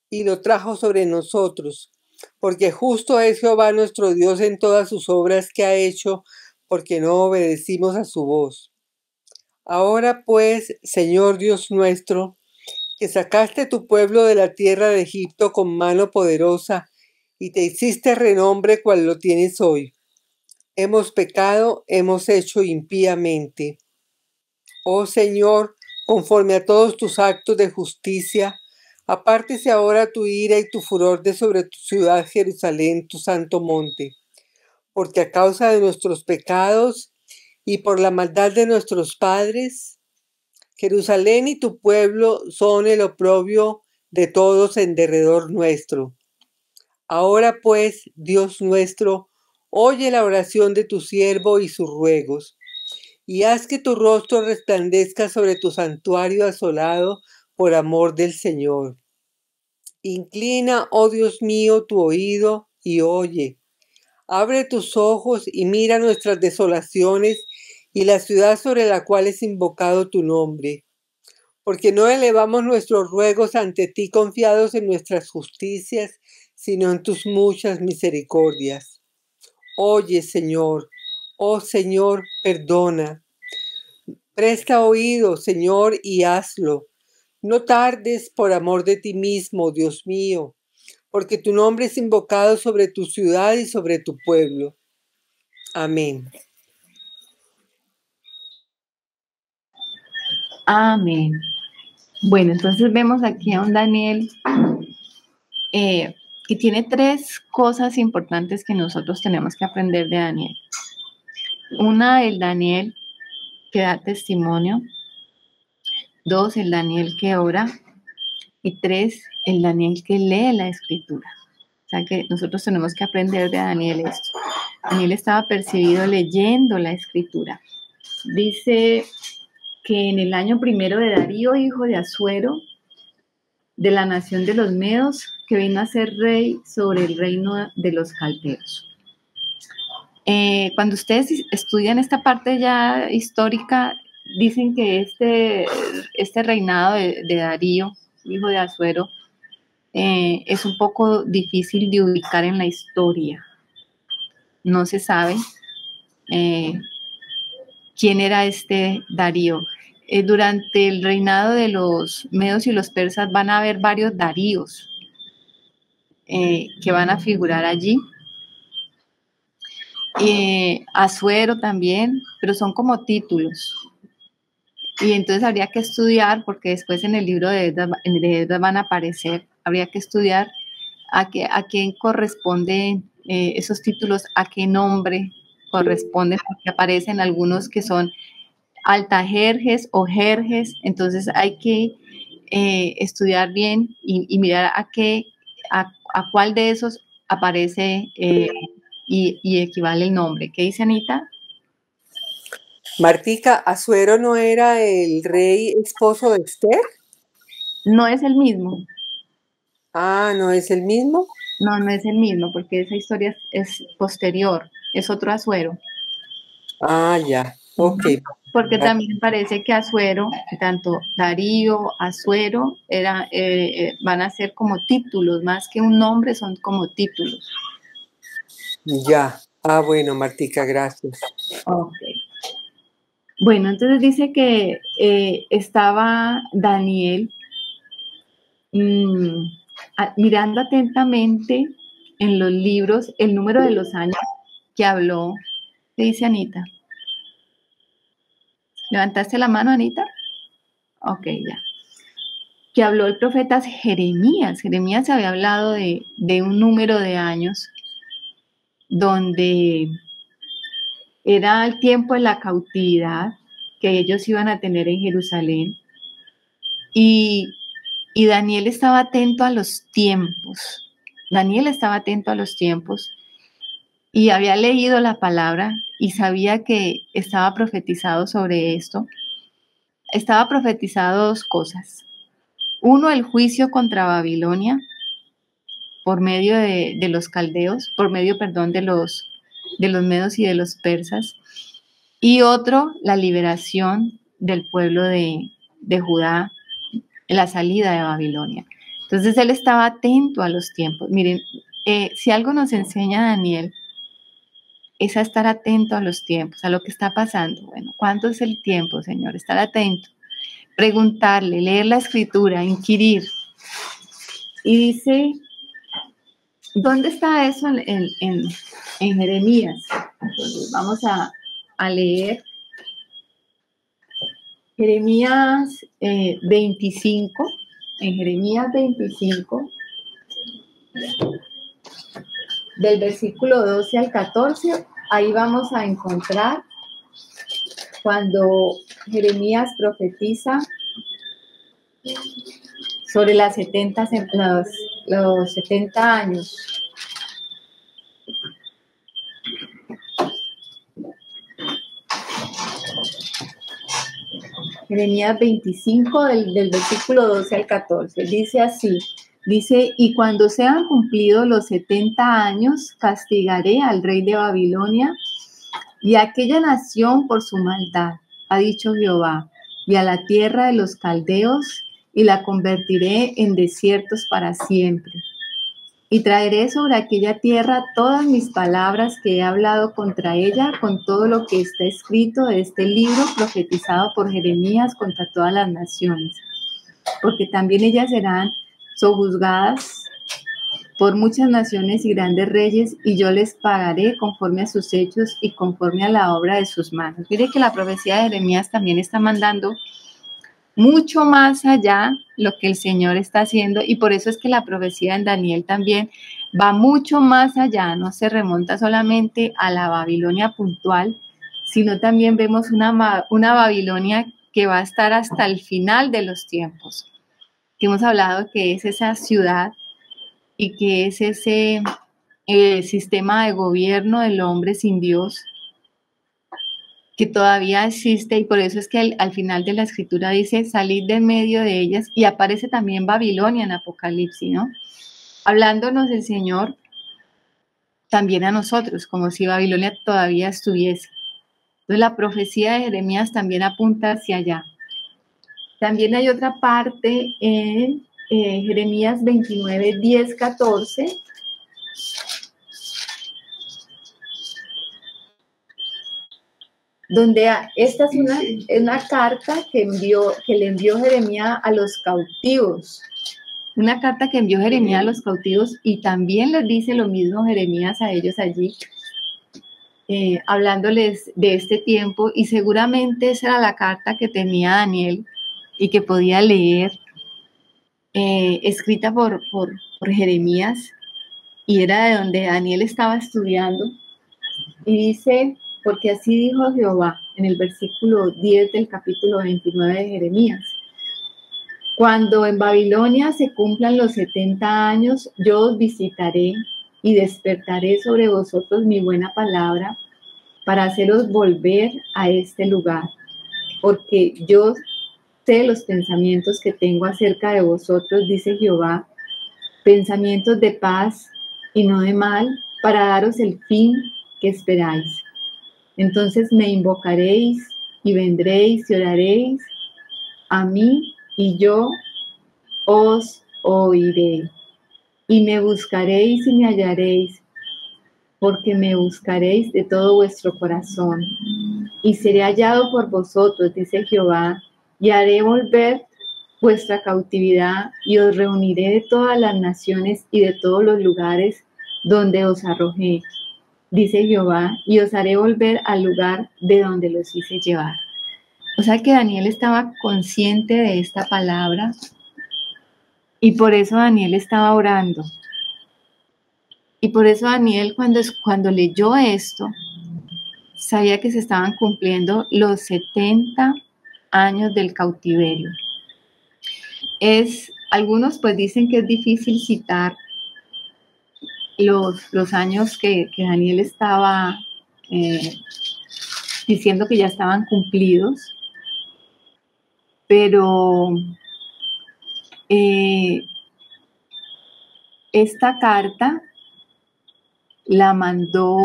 y lo trajo sobre nosotros, porque justo es Jehová nuestro Dios en todas sus obras que ha hecho, porque no obedecimos a su voz. Ahora pues, Señor Dios nuestro, que sacaste tu pueblo de la tierra de Egipto con mano poderosa y te hiciste renombre cual lo tienes hoy. Hemos pecado, hemos hecho impíamente. Oh Señor, conforme a todos tus actos de justicia, apártese ahora tu ira y tu furor de sobre tu ciudad Jerusalén, tu santo monte, porque a causa de nuestros pecados y por la maldad de nuestros padres, Jerusalén y tu pueblo son el oprobio de todos en derredor nuestro. Ahora pues, Dios nuestro, oye la oración de tu siervo y sus ruegos, y haz que tu rostro resplandezca sobre tu santuario asolado por amor del Señor. Inclina, oh Dios mío, tu oído y oye. Abre tus ojos y mira nuestras desolaciones y la ciudad sobre la cual es invocado tu nombre. Porque no elevamos nuestros ruegos ante ti confiados en nuestras justicias, sino en tus muchas misericordias. Oye, Señor, oh Señor, perdona. Presta oído, Señor, y hazlo. No tardes por amor de ti mismo, Dios mío, porque tu nombre es invocado sobre tu ciudad y sobre tu pueblo. Amén. Amén. Bueno, entonces vemos aquí a un Daniel que tiene tres cosas importantes que nosotros tenemos que aprender de Daniel. Una, el Daniel que da testimonio. Dos, el Daniel que ora. Y tres, el Daniel que lee la escritura. O sea que nosotros tenemos que aprender de Daniel esto. Daniel estaba percibido leyendo la escritura. Dice que en el año primero de Darío, hijo de Asuero, de la nación de los Medos, que vino a ser rey sobre el reino de los caldeos. Cuando ustedes estudian esta parte ya histórica, dicen que este reinado de Darío, hijo de Asuero, es un poco difícil de ubicar en la historia. No se sabe quién era este Darío. Durante el reinado de los medos y los persas van a haber varios Daríos que van a figurar allí. Asuero también, pero son como títulos. Y entonces habría que estudiar, porque después en el libro de Esdras van a aparecer, habría que estudiar a quién corresponden esos títulos, a qué nombre corresponden, porque aparecen algunos que son Altajerjes o Jerjes, entonces hay que estudiar bien y mirar a cuál de esos aparece y equivale el nombre. ¿Qué dice Anita? Martica, ¿Asuero no era el rey esposo de Esther? No es el mismo. Ah, ¿no es el mismo? No, no es el mismo, porque esa historia es posterior, es otro Asuero. Ah, ya, ok. Porque también parece que Asuero, tanto Darío, Asuero, van a ser como títulos, más que un nombre, son como títulos. Ya. Ah, bueno, Martica, gracias. Ok. Bueno, entonces dice que estaba Daniel mirando atentamente en los libros el número de los años que habló. ¿Qué dice Anita? ¿Levantaste la mano, Anita? Ok, ya. Que habló el profeta Jeremías. Jeremías había hablado de un número de años donde era el tiempo de la cautividad que ellos iban a tener en Jerusalén. Y Daniel estaba atento a los tiempos. Daniel estaba atento a los tiempos y había leído la palabra y sabía que estaba profetizado sobre esto. Estaba profetizado dos cosas. Uno, el juicio contra Babilonia por medio de los caldeos, por medio, perdón, de los medos y de los persas. Y otro, la liberación del pueblo de Judá, la salida de Babilonia. Entonces él estaba atento a los tiempos. Miren, si algo nos enseña Daniel, es a estar atento a los tiempos, a lo que está pasando. Bueno, ¿cuánto es el tiempo, Señor? Estar atento, preguntarle, leer la escritura, inquirir. Y dice, ¿dónde está eso en Jeremías? Entonces vamos a leer Jeremías 25, en Jeremías 25, del versículo 12 al 14, ahí vamos a encontrar cuando Jeremías profetiza sobre los 70 años. Jeremías 25 del versículo 12 al 14, dice así, dice, y cuando sean cumplidos los 70 años, castigaré al rey de Babilonia y a aquella nación por su maldad, ha dicho Jehová, y a la tierra de los caldeos, y la convertiré en desiertos para siempre. Y traeré sobre aquella tierra todas mis palabras que he hablado contra ella, con todo lo que está escrito de este libro profetizado por Jeremías contra todas las naciones. Porque también ellas serán sojuzgadas por muchas naciones y grandes reyes, y yo les pagaré conforme a sus hechos y conforme a la obra de sus manos. Mire que la profecía de Jeremías también está mandando mucho más allá lo que el Señor está haciendo, y por eso es que la profecía en Daniel también va mucho más allá, no se remonta solamente a la Babilonia puntual, sino también vemos una Babilonia que va a estar hasta el final de los tiempos, que hemos hablado que es esa ciudad y que es ese sistema de gobierno del hombre sin Dios, que todavía existe, y por eso es que al final de la escritura dice, salid de medio de ellas, y aparece también Babilonia en Apocalipsis, ¿no? Hablándonos el Señor también a nosotros, como si Babilonia todavía estuviese. Entonces la profecía de Jeremías también apunta hacia allá. También hay otra parte en Jeremías 29, 10, 14, donde esta es una carta que le envió Jeremías a los cautivos, una carta que envió Jeremías a los cautivos, y también les dice lo mismo Jeremías a ellos allí, hablándoles de este tiempo, y seguramente esa era la carta que tenía Daniel y que podía leer, escrita por Jeremías, y era de donde Daniel estaba estudiando, y dice, porque así dijo Jehová en el versículo 10 del capítulo 29 de Jeremías, cuando en Babilonia se cumplan los 70 años, yo os visitaré y despertaré sobre vosotros mi buena palabra para haceros volver a este lugar, porque yo sé los pensamientos que tengo acerca de vosotros, dice Jehová, pensamientos de paz y no de mal, para daros el fin que esperáis. Entonces me invocaréis y vendréis y oraréis a mí, y yo os oiré. Y me buscaréis y me hallaréis, porque me buscaréis de todo vuestro corazón. Y seré hallado por vosotros, dice Jehová, y haré volver vuestra cautividad, y os reuniré de todas las naciones y de todos los lugares donde os arrojé, dice Jehová, y os haré volver al lugar de donde los hice llevar. O sea que Daniel estaba consciente de esta palabra, y por eso Daniel estaba orando. Y por eso Daniel, cuando leyó esto, sabía que se estaban cumpliendo los 70 años del cautiverio. Algunos pues dicen que es difícil citar los años que Daniel estaba diciendo que ya estaban cumplidos, pero esta carta la mandó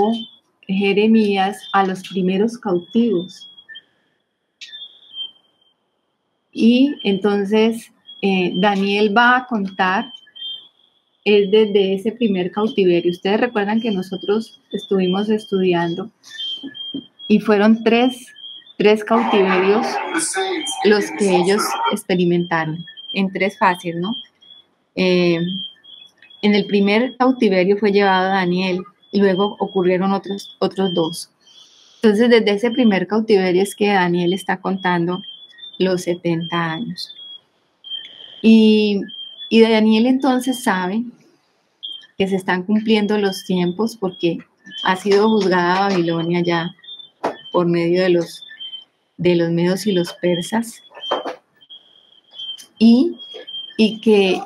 Jeremías a los primeros cautivos. Y entonces Daniel va a contar es desde ese primer cautiverio. Ustedes recuerdan que nosotros estuvimos estudiando y fueron tres cautiverios los que ellos experimentaron en 3 fases, ¿no? En el primer cautiverio fue llevado Daniel y luego ocurrieron otros 2. Entonces, desde ese primer cautiverio es que Daniel está contando los 70 años. Y Daniel entonces sabe que se están cumpliendo los tiempos porque ha sido juzgada Babilonia ya por medio de los medos y los persas, y que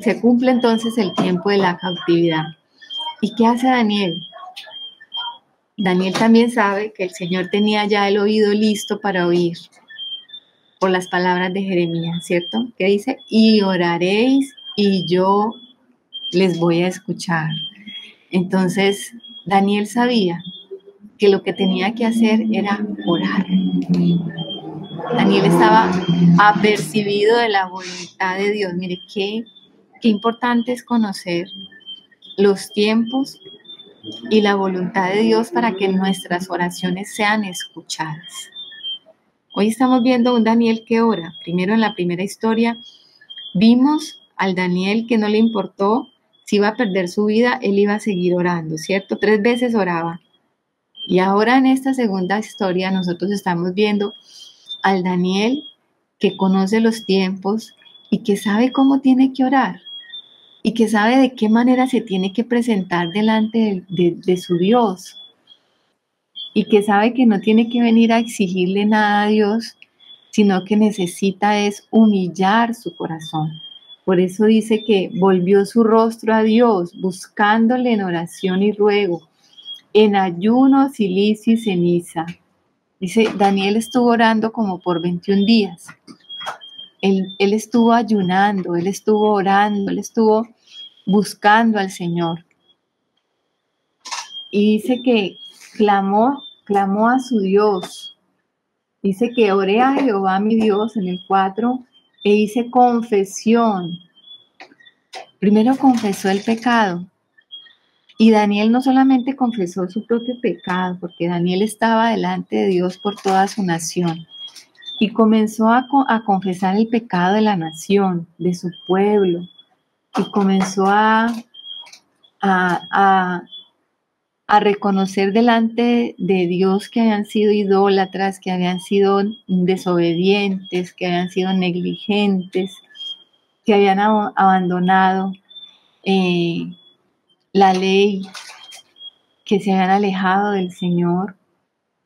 se cumple entonces el tiempo de la cautividad. ¿Y qué hace Daniel? Daniel también sabe que el Señor tenía ya el oído listo para oír por las palabras de Jeremías, ¿cierto? Que dice, y oraréis y yo les voy a escuchar. Entonces, Daniel sabía que lo que tenía que hacer era orar. Daniel estaba apercibido de la voluntad de Dios. Mire, qué importante es conocer los tiempos y la voluntad de Dios para que nuestras oraciones sean escuchadas. Hoy estamos viendo un Daniel que ora. Primero, en la primera historia, vimos al Daniel que no le importó si iba a perder su vida, él iba a seguir orando, ¿cierto? 3 veces oraba. Y ahora en esta segunda historia nosotros estamos viendo al Daniel que conoce los tiempos y que sabe cómo tiene que orar y que sabe de qué manera se tiene que presentar delante de su Dios y que sabe que no tiene que venir a exigirle nada a Dios, sino que necesita es humillar su corazón. Por eso dice que volvió su rostro a Dios, buscándole en oración y ruego, en ayuno, silicio y ceniza. Dice, Daniel estuvo orando como por 21 días. Él estuvo ayunando, él estuvo orando, él estuvo buscando al Señor. Y dice que clamó a su Dios. Dice que oré a Jehová mi Dios en el 4 e hice confesión. Primero confesó el pecado. Y Daniel no solamente confesó su propio pecado, porque Daniel estaba delante de Dios por toda su nación. Y comenzó a confesar el pecado de la nación, de su pueblo. Y comenzó a reconocer delante de Dios que habían sido idólatras, que habían sido desobedientes, que habían sido negligentes, que habían abandonado la ley, que se habían alejado del Señor.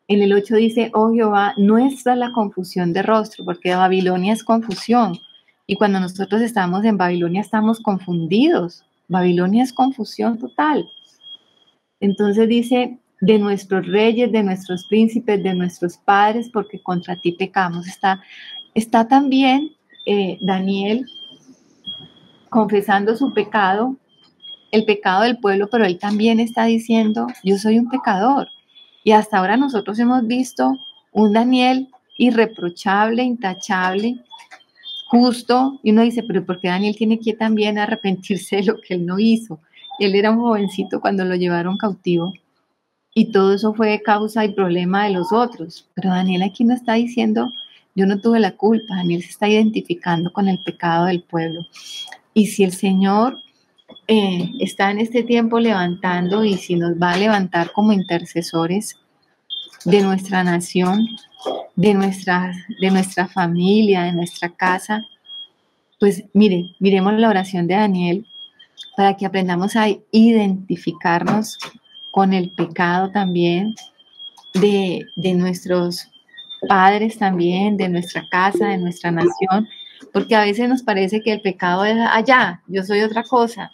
En el 8 dice, oh Jehová, no es la confusión de rostro, porque Babilonia es confusión. Y cuando nosotros estamos en Babilonia estamos confundidos. Babilonia es confusión total. Entonces dice, de nuestros reyes, de nuestros príncipes, de nuestros padres, porque contra ti pecamos. Está también Daniel confesando su pecado, el pecado del pueblo, pero él también está diciendo, yo soy un pecador. Y hasta ahora nosotros hemos visto un Daniel irreprochable, intachable, justo, y uno dice, pero ¿por qué Daniel tiene que también arrepentirse de lo que él no hizo? Él era un jovencito cuando lo llevaron cautivo y todo eso fue causa y problema de los otros. Pero Daniel aquí no está diciendo, yo no tuve la culpa, Daniel se está identificando con el pecado del pueblo. Y si el Señor está en este tiempo levantando y si nos va a levantar como intercesores de nuestra nación, de nuestra familia, de nuestra casa, pues miremos la oración de Daniel para que aprendamos a identificarnos con el pecado también de nuestros padres también, de nuestra casa, de nuestra nación, porque a veces nos parece que el pecado es allá, yo soy otra cosa.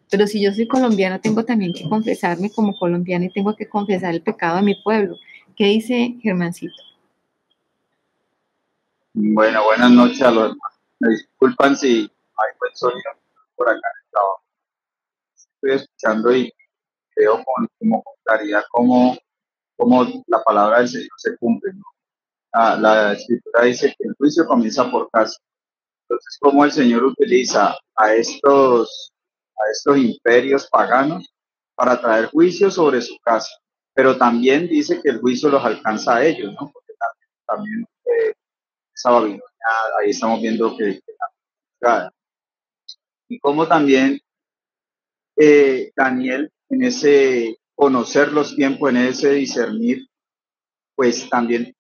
Pero si yo soy colombiana, tengo también que confesarme como colombiana y tengo que confesar el pecado de mi pueblo. ¿Qué dice Germancito? Bueno, buenas noches a los hermanos. Me disculpan si hay buen sonido por acá en el trabajo. Estoy escuchando y veo con claridad cómo la palabra del Señor se cumple, ¿no? La escritura dice que el juicio comienza por casa. Entonces, cómo el Señor utiliza a estos imperios paganos para traer juicio sobre su casa. Pero también dice que el juicio los alcanza a ellos, ¿no? Porque también esa Babilonia, ahí estamos viendo que y cómo también Daniel, en ese conocer los tiempos, en ese discernir, pues también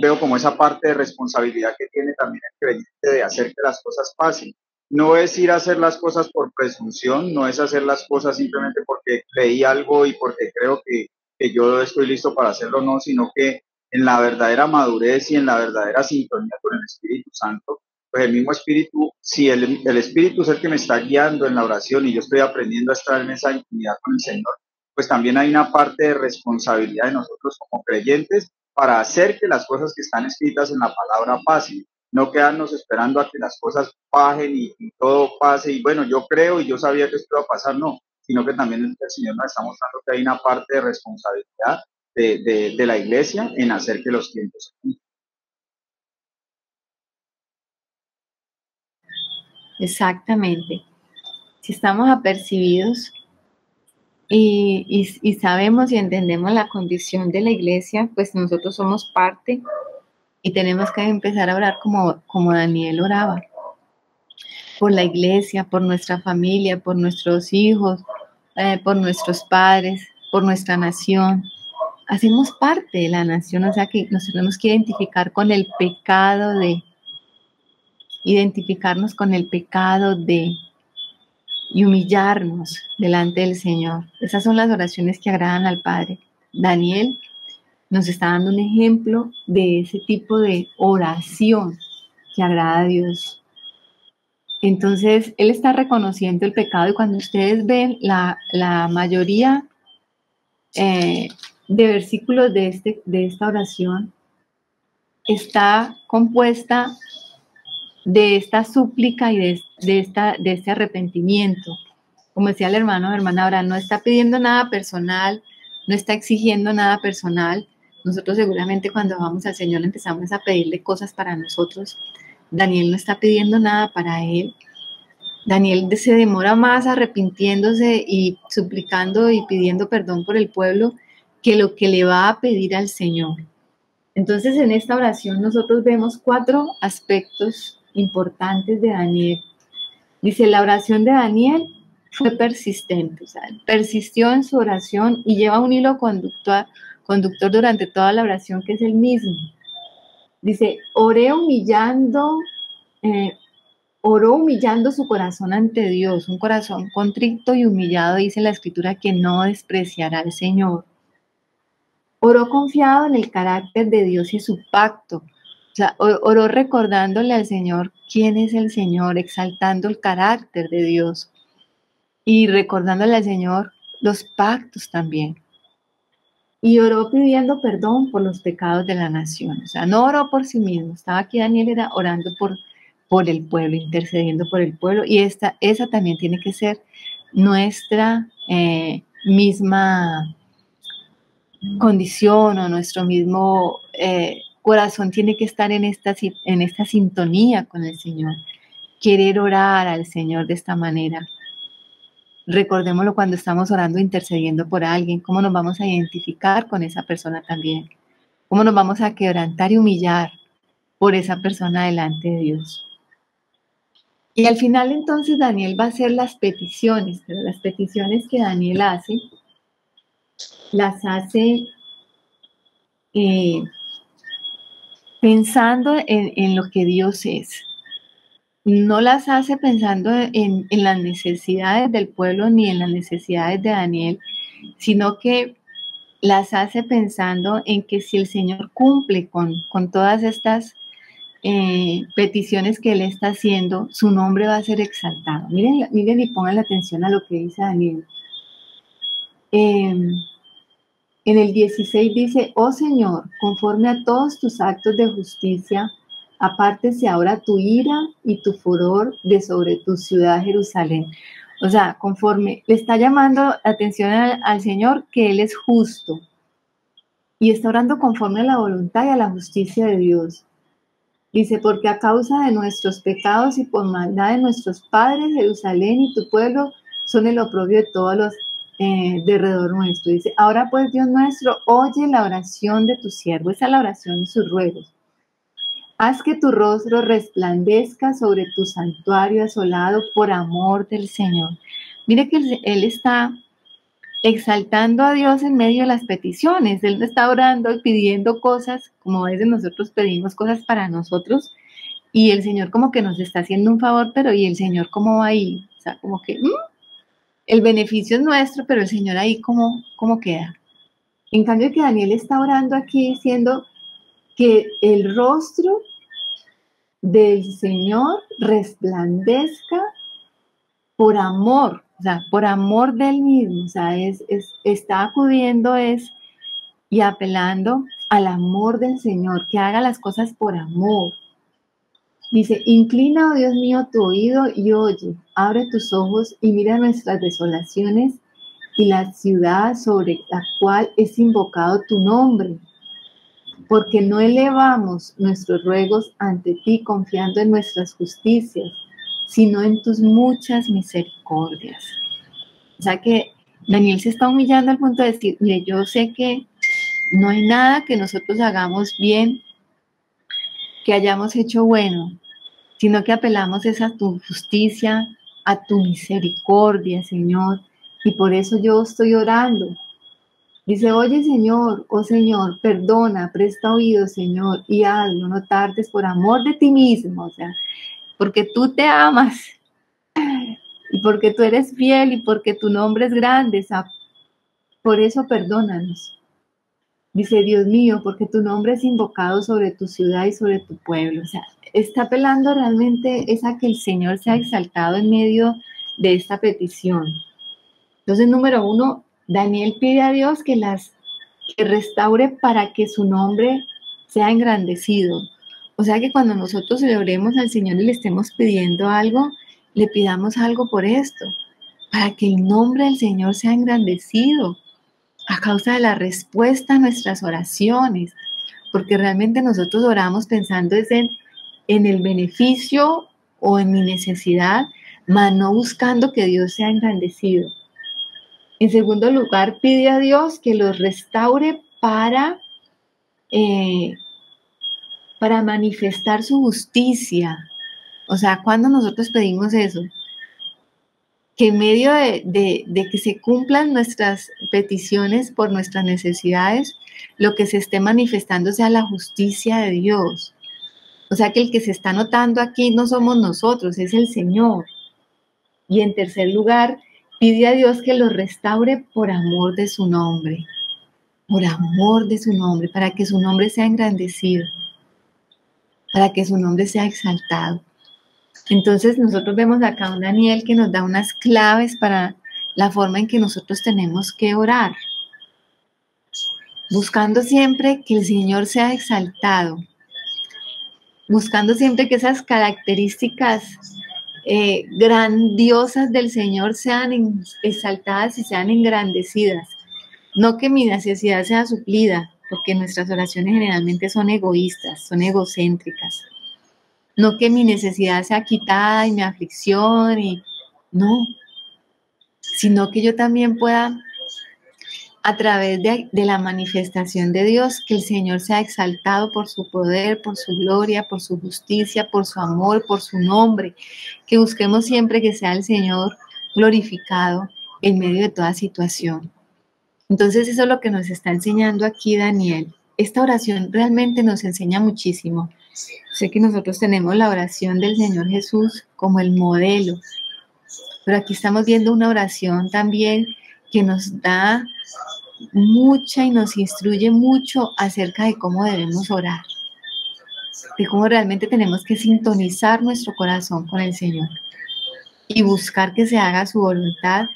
veo como esa parte de responsabilidad que tiene también el creyente de hacer que las cosas pasen. No es ir a hacer las cosas por presunción, no es hacer las cosas simplemente porque creí algo y porque creo que yo estoy listo para hacerlo, no, sino que en la verdadera madurez y en la verdadera sintonía con el Espíritu Santo, pues el mismo Espíritu, si el Espíritu es el que me está guiando en la oración y yo estoy aprendiendo a estar en esa intimidad con el Señor, pues también hay una parte de responsabilidad de nosotros como creyentes para hacer que las cosas que están escritas en la palabra pasen, no quedarnos esperando a que las cosas bajen y todo pase y bueno, yo creo y yo sabía que esto iba a pasar, no, sino que también el Señor nos está mostrando que hay una parte de responsabilidad de la iglesia en hacer que los tiempos se cumplan. Exactamente. Si estamos apercibidos y sabemos y entendemos la condición de la iglesia, pues nosotros somos parte y tenemos que empezar a orar como Daniel oraba, por la iglesia, por nuestra familia, por nuestros hijos, por nuestros padres, por nuestra nación. Hacemos parte de la nación, o sea que nos tenemos que identificarnos con el pecado de y humillarnos delante del Señor. Esas son las oraciones que agradan al Padre. Daniel nos está dando un ejemplo de ese tipo de oración que agrada a Dios. Entonces, él está reconociendo el pecado y cuando ustedes ven la mayoría de versículos de esta oración, está compuesta de esta súplica y de este arrepentimiento. Como decía el hermana Abraham, no está pidiendo nada personal, no está exigiendo nada personal. Nosotros seguramente cuando vamos al Señor empezamos a pedirle cosas para nosotros. Daniel no está pidiendo nada para él. Daniel se demora más arrepintiéndose y suplicando y pidiendo perdón por el pueblo que lo que le va a pedir al Señor. Entonces, en esta oración nosotros vemos 4 aspectos importantes de Daniel. Dice, la oración de Daniel fue persistente, o sea, persistió en su oración y lleva un hilo conductor durante toda la oración que es el mismo. Dice, oró humillando su corazón ante Dios, un corazón contrito y humillado, dice la Escritura, que no despreciará al Señor. Oró confiado en el carácter de Dios y su pacto. O sea, oró recordándole al Señor quién es el Señor, exaltando el carácter de Dios y recordándole al Señor los pactos también. Y oró pidiendo perdón por los pecados de la nación. O sea, no oró por sí mismo. Estaba aquí Daniel, era orando por el pueblo, intercediendo por el pueblo. Y esa también tiene que ser nuestra misma condición o nuestro mismo corazón tiene que estar en esta sintonía con el Señor, querer orar al Señor de esta manera. Recordémoslo cuando estamos orando, intercediendo por alguien, cómo nos vamos a identificar con esa persona también, cómo nos vamos a quebrantar y humillar por esa persona delante de Dios. Y al final entonces Daniel va a hacer las peticiones, pero las peticiones que Daniel hace, las hace pensando en lo que Dios es. No las hace pensando en las necesidades del pueblo ni en las necesidades de Daniel, sino que las hace pensando en que si el Señor cumple con todas estas peticiones que Él está haciendo, su nombre va a ser exaltado. Miren y pongan atención a lo que dice Daniel. En el 16 dice, oh Señor, conforme a todos tus actos de justicia, apártese ahora tu ira y tu furor de sobre tu ciudad Jerusalén. O sea, conforme le está llamando la atención al Señor, que Él es justo y está orando conforme a la voluntad y a la justicia de Dios. Dice, porque a causa de nuestros pecados y por maldad de nuestros padres, Jerusalén y tu pueblo son el oprobio de todos los de alrededor nuestro. Dice, ahora pues Dios nuestro, oye la oración de tu siervo. Esa es la oración y sus ruegos. Haz que tu rostro resplandezca sobre tu santuario asolado por amor del Señor. Mire que Él está exaltando a Dios en medio de las peticiones. Él no está orando y pidiendo cosas, como a veces nosotros pedimos cosas para nosotros, y el Señor como que nos está haciendo un favor, pero ¿y el Señor cómo va ahí? O sea, como que el beneficio es nuestro, pero el Señor ahí cómo queda. En cambio que Daniel está orando aquí diciendo que el rostro del Señor resplandezca por amor, o sea, por amor del mismo, o sea, está acudiendo y apelando al amor del Señor, que haga las cosas por amor. Dice, inclina, oh Dios mío, tu oído y oye, abre tus ojos y mira nuestras desolaciones y la ciudad sobre la cual es invocado tu nombre, porque no elevamos nuestros ruegos ante ti confiando en nuestras justicias, sino en tus muchas misericordias. O sea que Daniel se está humillando al punto de decir, mire, yo sé que no hay nada que nosotros hagamos bien, que hayamos hecho bueno, sino que apelamos es a tu justicia, a tu misericordia, Señor, y por eso yo estoy orando. Dice, oye Señor, oh Señor, perdona, presta oído, Señor, y hazlo, no tardes por amor de ti mismo, o sea, porque tú te amas, y porque tú eres fiel, y porque tu nombre es grande, o sea, por eso perdónanos. Dice, Dios mío, porque tu nombre es invocado sobre tu ciudad y sobre tu pueblo, o sea, está apelando realmente es a que el Señor sea exaltado en medio de esta petición. Entonces, número 1, Daniel pide a Dios que restaure para que su nombre sea engrandecido. O sea que cuando nosotros le oremos al Señor y le estemos pidiendo algo, le pidamos algo por esto, para que el nombre del Señor sea engrandecido a causa de la respuesta a nuestras oraciones, porque realmente nosotros oramos pensando en el beneficio o en mi necesidad, mas no buscando que Dios sea engrandecido. En segundo lugar, pide a Dios que los restaure para manifestar su justicia. O sea, cuando nosotros pedimos eso, que en medio de que se cumplan nuestras peticiones por nuestras necesidades, lo que se esté manifestando sea la justicia de Dios. O sea, que el que se está notando aquí no somos nosotros, es el Señor. Y en tercer lugar, pide a Dios que los restaure por amor de su nombre, para que su nombre sea engrandecido, para que su nombre sea exaltado. Entonces nosotros vemos acá a un Daniel que nos da unas claves para la forma en que nosotros tenemos que orar, buscando siempre que el Señor sea exaltado, buscando siempre que esas características grandiosas del Señor sean exaltadas y sean engrandecidas. No que mi necesidad sea suplida, porque nuestras oraciones generalmente son egoístas, son egocéntricas. No que mi necesidad sea quitada y mi aflicción, no, sino que yo también pueda, a través de la manifestación de Dios, que el Señor sea exaltado por su poder, por su gloria, por su justicia, por su amor, por su nombre, que busquemos siempre que sea el Señor glorificado en medio de toda situación. Entonces eso es lo que nos está enseñando aquí Daniel. Esta oración realmente nos enseña muchísimo. Sé que nosotros tenemos la oración del Señor Jesús como el modelo, pero aquí estamos viendo una oración también que nos da mucha y nos instruye mucho acerca de cómo debemos orar, de cómo realmente tenemos que sintonizar nuestro corazón con el Señor y buscar que se haga su voluntad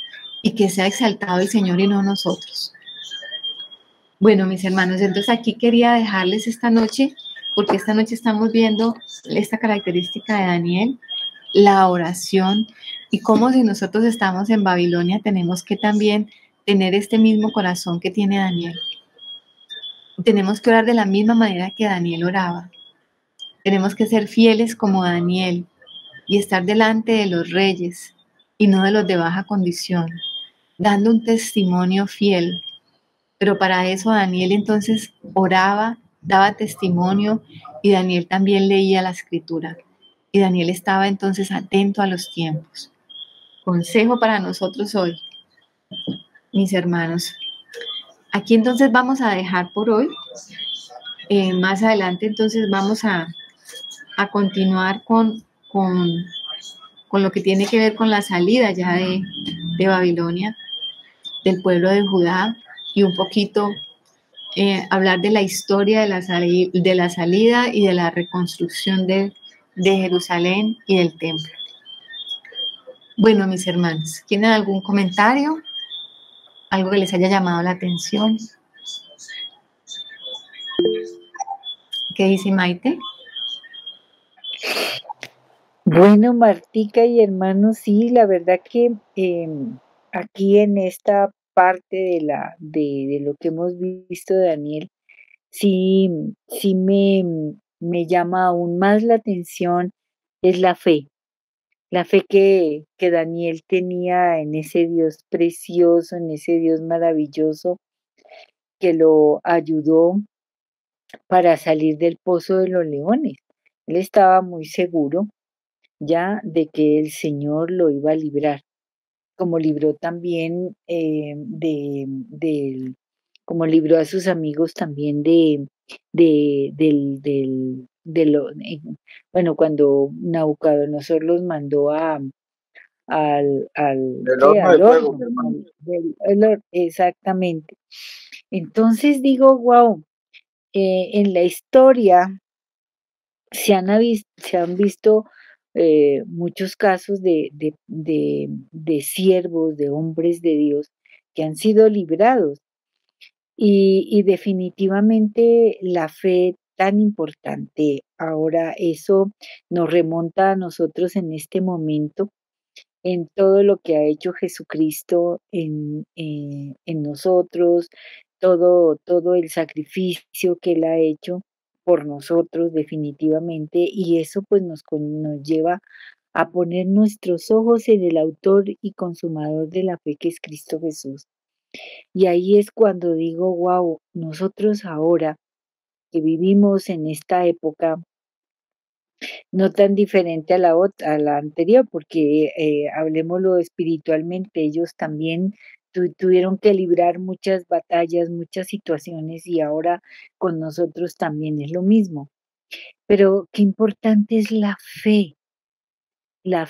y que sea exaltado el Señor y no nosotros. Bueno, mis hermanos, entonces aquí quería dejarles esta noche porque esta noche estamos viendo esta característica de Daniel, la oración, y cómo si nosotros estamos en Babilonia tenemos que también tener este mismo corazón que tiene Daniel. Tenemos que orar de la misma manera que Daniel oraba. Tenemos que ser fieles como Daniel y estar delante de los reyes y no de los de baja condición, dando un testimonio fiel. Pero para eso Daniel entonces oraba, daba testimonio, y Daniel también leía la escritura. Y Daniel estaba entonces atento a los tiempos. Consejo para nosotros hoy, mis hermanos. Aquí entonces vamos a dejar por hoy. Más adelante entonces vamos a continuar con lo que tiene que ver con la salida ya de Babilonia, del pueblo de Judá, y un poquito hablar de la historia de la salida y de la reconstrucción de Jerusalén y del templo. Bueno, mis hermanos, ¿tienen algún comentario? ¿Algo que les haya llamado la atención? ¿Qué dice Maite? Bueno, Martica y hermanos, sí, la verdad que aquí en esta parte de lo que hemos visto de Daniel, sí, sí me llama aún más la atención es la fe que Daniel tenía en ese Dios precioso, en ese Dios maravilloso que lo ayudó para salir del pozo de los leones. Él estaba muy seguro ya de que el Señor lo iba a librar, como libró también como libró a sus amigos también bueno, cuando Nabucodonosor los mandó El horno al de fuego, horno, mi hermano. exactamente. Entonces digo, wow, en la historia se han visto muchos casos de siervos, de hombres de Dios que han sido librados. Y definitivamente la fe tan importante, ahora eso nos remonta a nosotros en este momento, en todo lo que ha hecho Jesucristo en nosotros, todo el sacrificio que Él ha hecho por nosotros definitivamente, y eso pues nos lleva a poner nuestros ojos en el autor y consumador de la fe que es Cristo Jesús. Y ahí es cuando digo, wow, nosotros ahora que vivimos en esta época no tan diferente a a la anterior, porque hablemoslo espiritualmente, ellos también tuvieron que librar muchas batallas, muchas situaciones, y ahora con nosotros también es lo mismo. Pero qué importante es la fe, la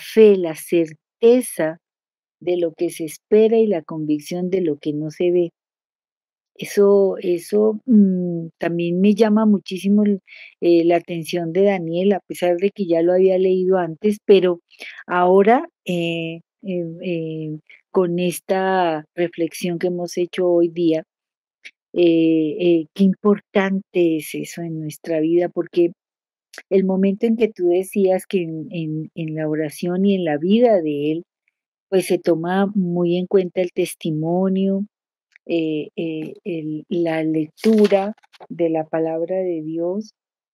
certeza de lo que se espera y la convicción de lo que no se ve. Eso también me llama muchísimo la atención de Daniel, a pesar de que ya lo había leído antes, pero ahora con esta reflexión que hemos hecho hoy día, qué importante es eso en nuestra vida, porque el momento en que tú decías que en la oración y en la vida de él, pues se toma muy en cuenta el testimonio, la lectura de la palabra de Dios,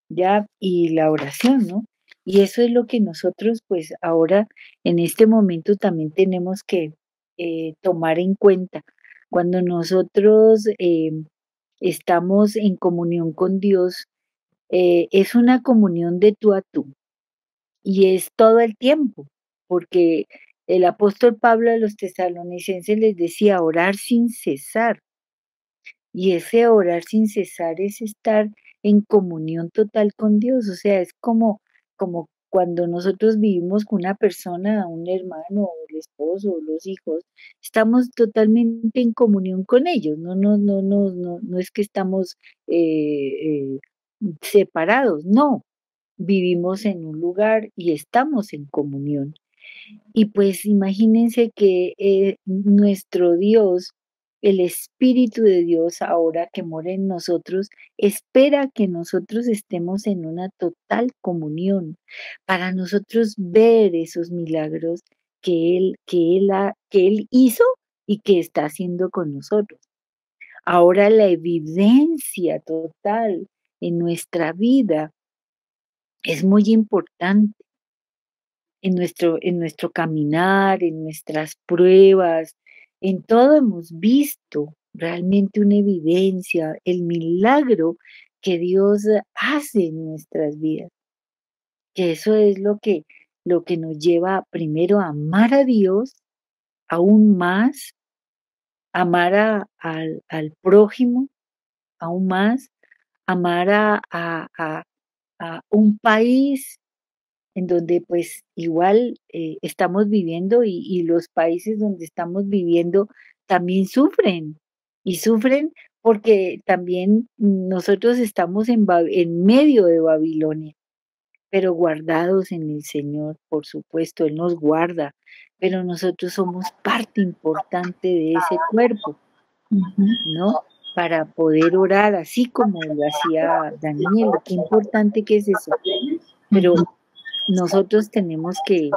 ya, y la oración, ¿no? Y eso es lo que nosotros, pues ahora, en este momento también tenemos que tomar en cuenta. Cuando nosotros estamos en comunión con Dios, es una comunión de tú a tú y es todo el tiempo, porque el apóstol Pablo a los tesalonicenses les decía orar sin cesar. Y ese orar sin cesar es estar en comunión total con Dios, o sea, es como cuando nosotros vivimos con una persona, un hermano, o el esposo, o los hijos, estamos totalmente en comunión con ellos, no es que estamos separados, no, vivimos en un lugar y estamos en comunión. Y pues imagínense que nuestro Dios el Espíritu de Dios ahora que mora en nosotros, espera que nosotros estemos en una total comunión para nosotros ver esos milagros que Él hizo y que está haciendo con nosotros. Ahora la evidencia total en nuestra vida es muy importante, en nuestro caminar, en nuestras pruebas, en todo hemos visto realmente una evidencia, el milagro que Dios hace en nuestras vidas, que eso es lo que nos lleva primero a amar a Dios aún más, amar al prójimo aún más, amar a un país en donde pues igual estamos viviendo y los países donde estamos viviendo también sufren y sufren porque también nosotros estamos en medio de Babilonia, pero guardados en el Señor, por supuesto, Él nos guarda, pero nosotros somos parte importante de ese cuerpo, ¿no? Para poder orar así como lo hacía Daniel. Qué importante que es eso. Pero nosotros tenemos que,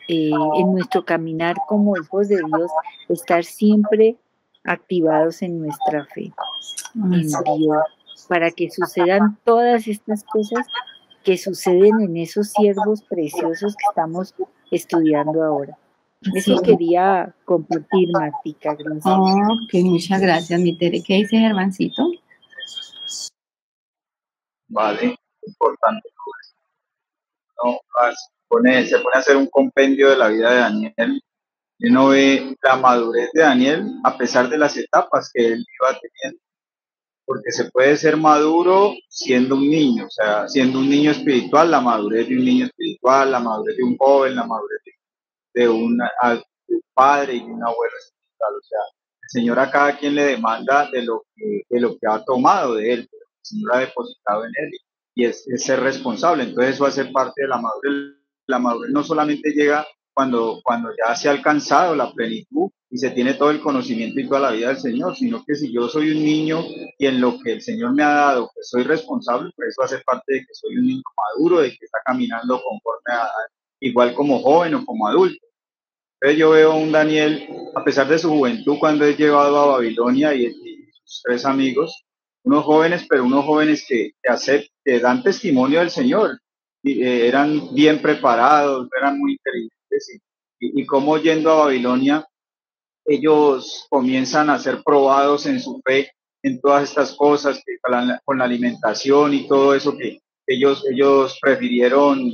en nuestro caminar como hijos de Dios, estar siempre activados en nuestra fe, en Dios, para que sucedan todas estas cosas que suceden en esos siervos preciosos que estamos estudiando ahora. Eso quería compartir, Martica. Gracias. Ok, muchas gracias, mi Tere. ¿Qué dice Germancito? Vale, importante. No, se pone a hacer un compendio de la vida de Daniel y uno ve la madurez de Daniel a pesar de las etapas que él iba teniendo, porque se puede ser maduro siendo un niño, o sea, siendo un niño espiritual, la madurez de un niño espiritual, la madurez de un joven, la madurez de un padre y de un abuelo espiritual, o sea, el Señor a cada quien le demanda de lo que ha tomado de él, de lo que el Señor ha depositado en él, y es ser responsable, entonces eso hace parte de la madurez. La madurez no solamente llega cuando ya se ha alcanzado la plenitud y se tiene todo el conocimiento y toda la vida del Señor, sino que si yo soy un niño y en lo que el Señor me ha dado, pues soy responsable, pues eso hace parte de que soy un niño maduro, de que está caminando conforme a, igual como joven o como adulto. Entonces yo veo a un Daniel, a pesar de su juventud, cuando es llevado a Babilonia y sus tres amigos, unos jóvenes, pero unos jóvenes que dan testimonio del Señor, y, eran bien preparados, eran muy inteligentes, y cómo yendo a Babilonia, ellos comienzan a ser probados en su fe, en todas estas cosas, que con la alimentación y todo eso, que ellos prefirieron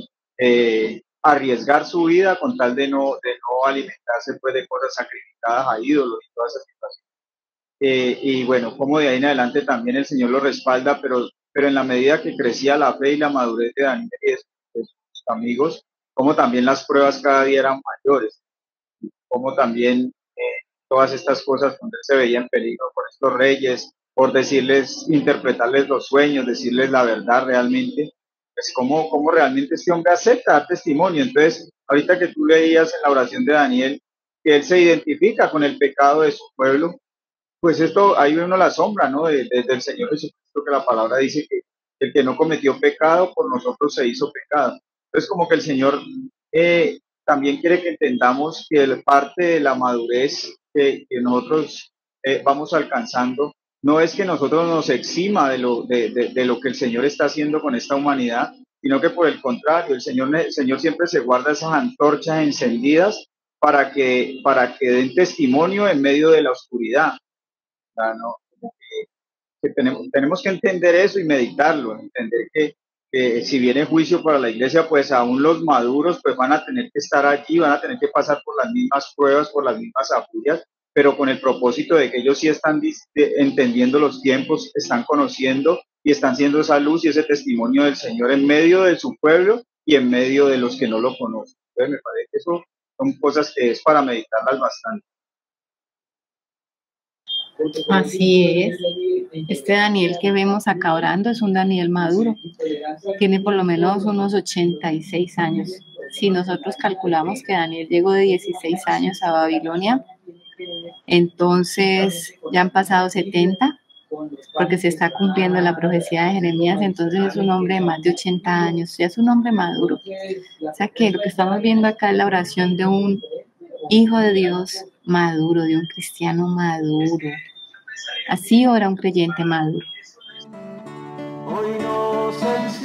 arriesgar su vida con tal de no alimentarse pues, de cosas sacrificadas a ídolos y todas esas situaciones. Y bueno, como de ahí en adelante también el Señor lo respalda, pero en la medida que crecía la fe y la madurez de Daniel y de sus amigos, como también las pruebas cada día eran mayores, como también todas estas cosas donde él se veía en peligro por estos reyes, por decirles, interpretarles los sueños, decirles la verdad realmente, pues cómo realmente este hombre acepta dar testimonio. Entonces, ahorita que tú leías en la oración de Daniel, que él se identifica con el pecado de su pueblo, pues esto, ahí ve uno la sombra, ¿no? Del Señor Jesucristo, que la palabra dice que el que no cometió pecado, por nosotros se hizo pecado. Entonces, como que el Señor también quiere que entendamos que parte de la madurez que nosotros vamos alcanzando, no es que nosotros nos exima de lo que el Señor está haciendo con esta humanidad, sino que por el contrario, el Señor siempre se guarda esas antorchas encendidas para que den testimonio en medio de la oscuridad. ¿No? Que tenemos que entender eso y meditarlo, entender que si viene juicio para la iglesia, pues aún los maduros pues van a tener que estar allí, van a tener que pasar por las mismas pruebas, por las mismas afurias, pero con el propósito de que ellos sí están entendiendo los tiempos, están conociendo y están siendo esa luz y ese testimonio del Señor en medio de su pueblo y en medio de los que no lo conocen. Entonces me parece que eso son cosas que es para meditarlas bastante. Así es. Este Daniel que vemos acá orando es un Daniel maduro. Tiene por lo menos unos 86 años. Si nosotros calculamos que Daniel llegó de 16 años a Babilonia, Entonces ya han pasado 70, porque se está cumpliendo la profecía de Jeremías, entonces es un hombre de más de 80 años, ya es un hombre maduro. O sea que lo que estamos viendo acá es la oración de un hijo de Dios maduro, de un cristiano maduro. Así ora un creyente maduro. Hoy nos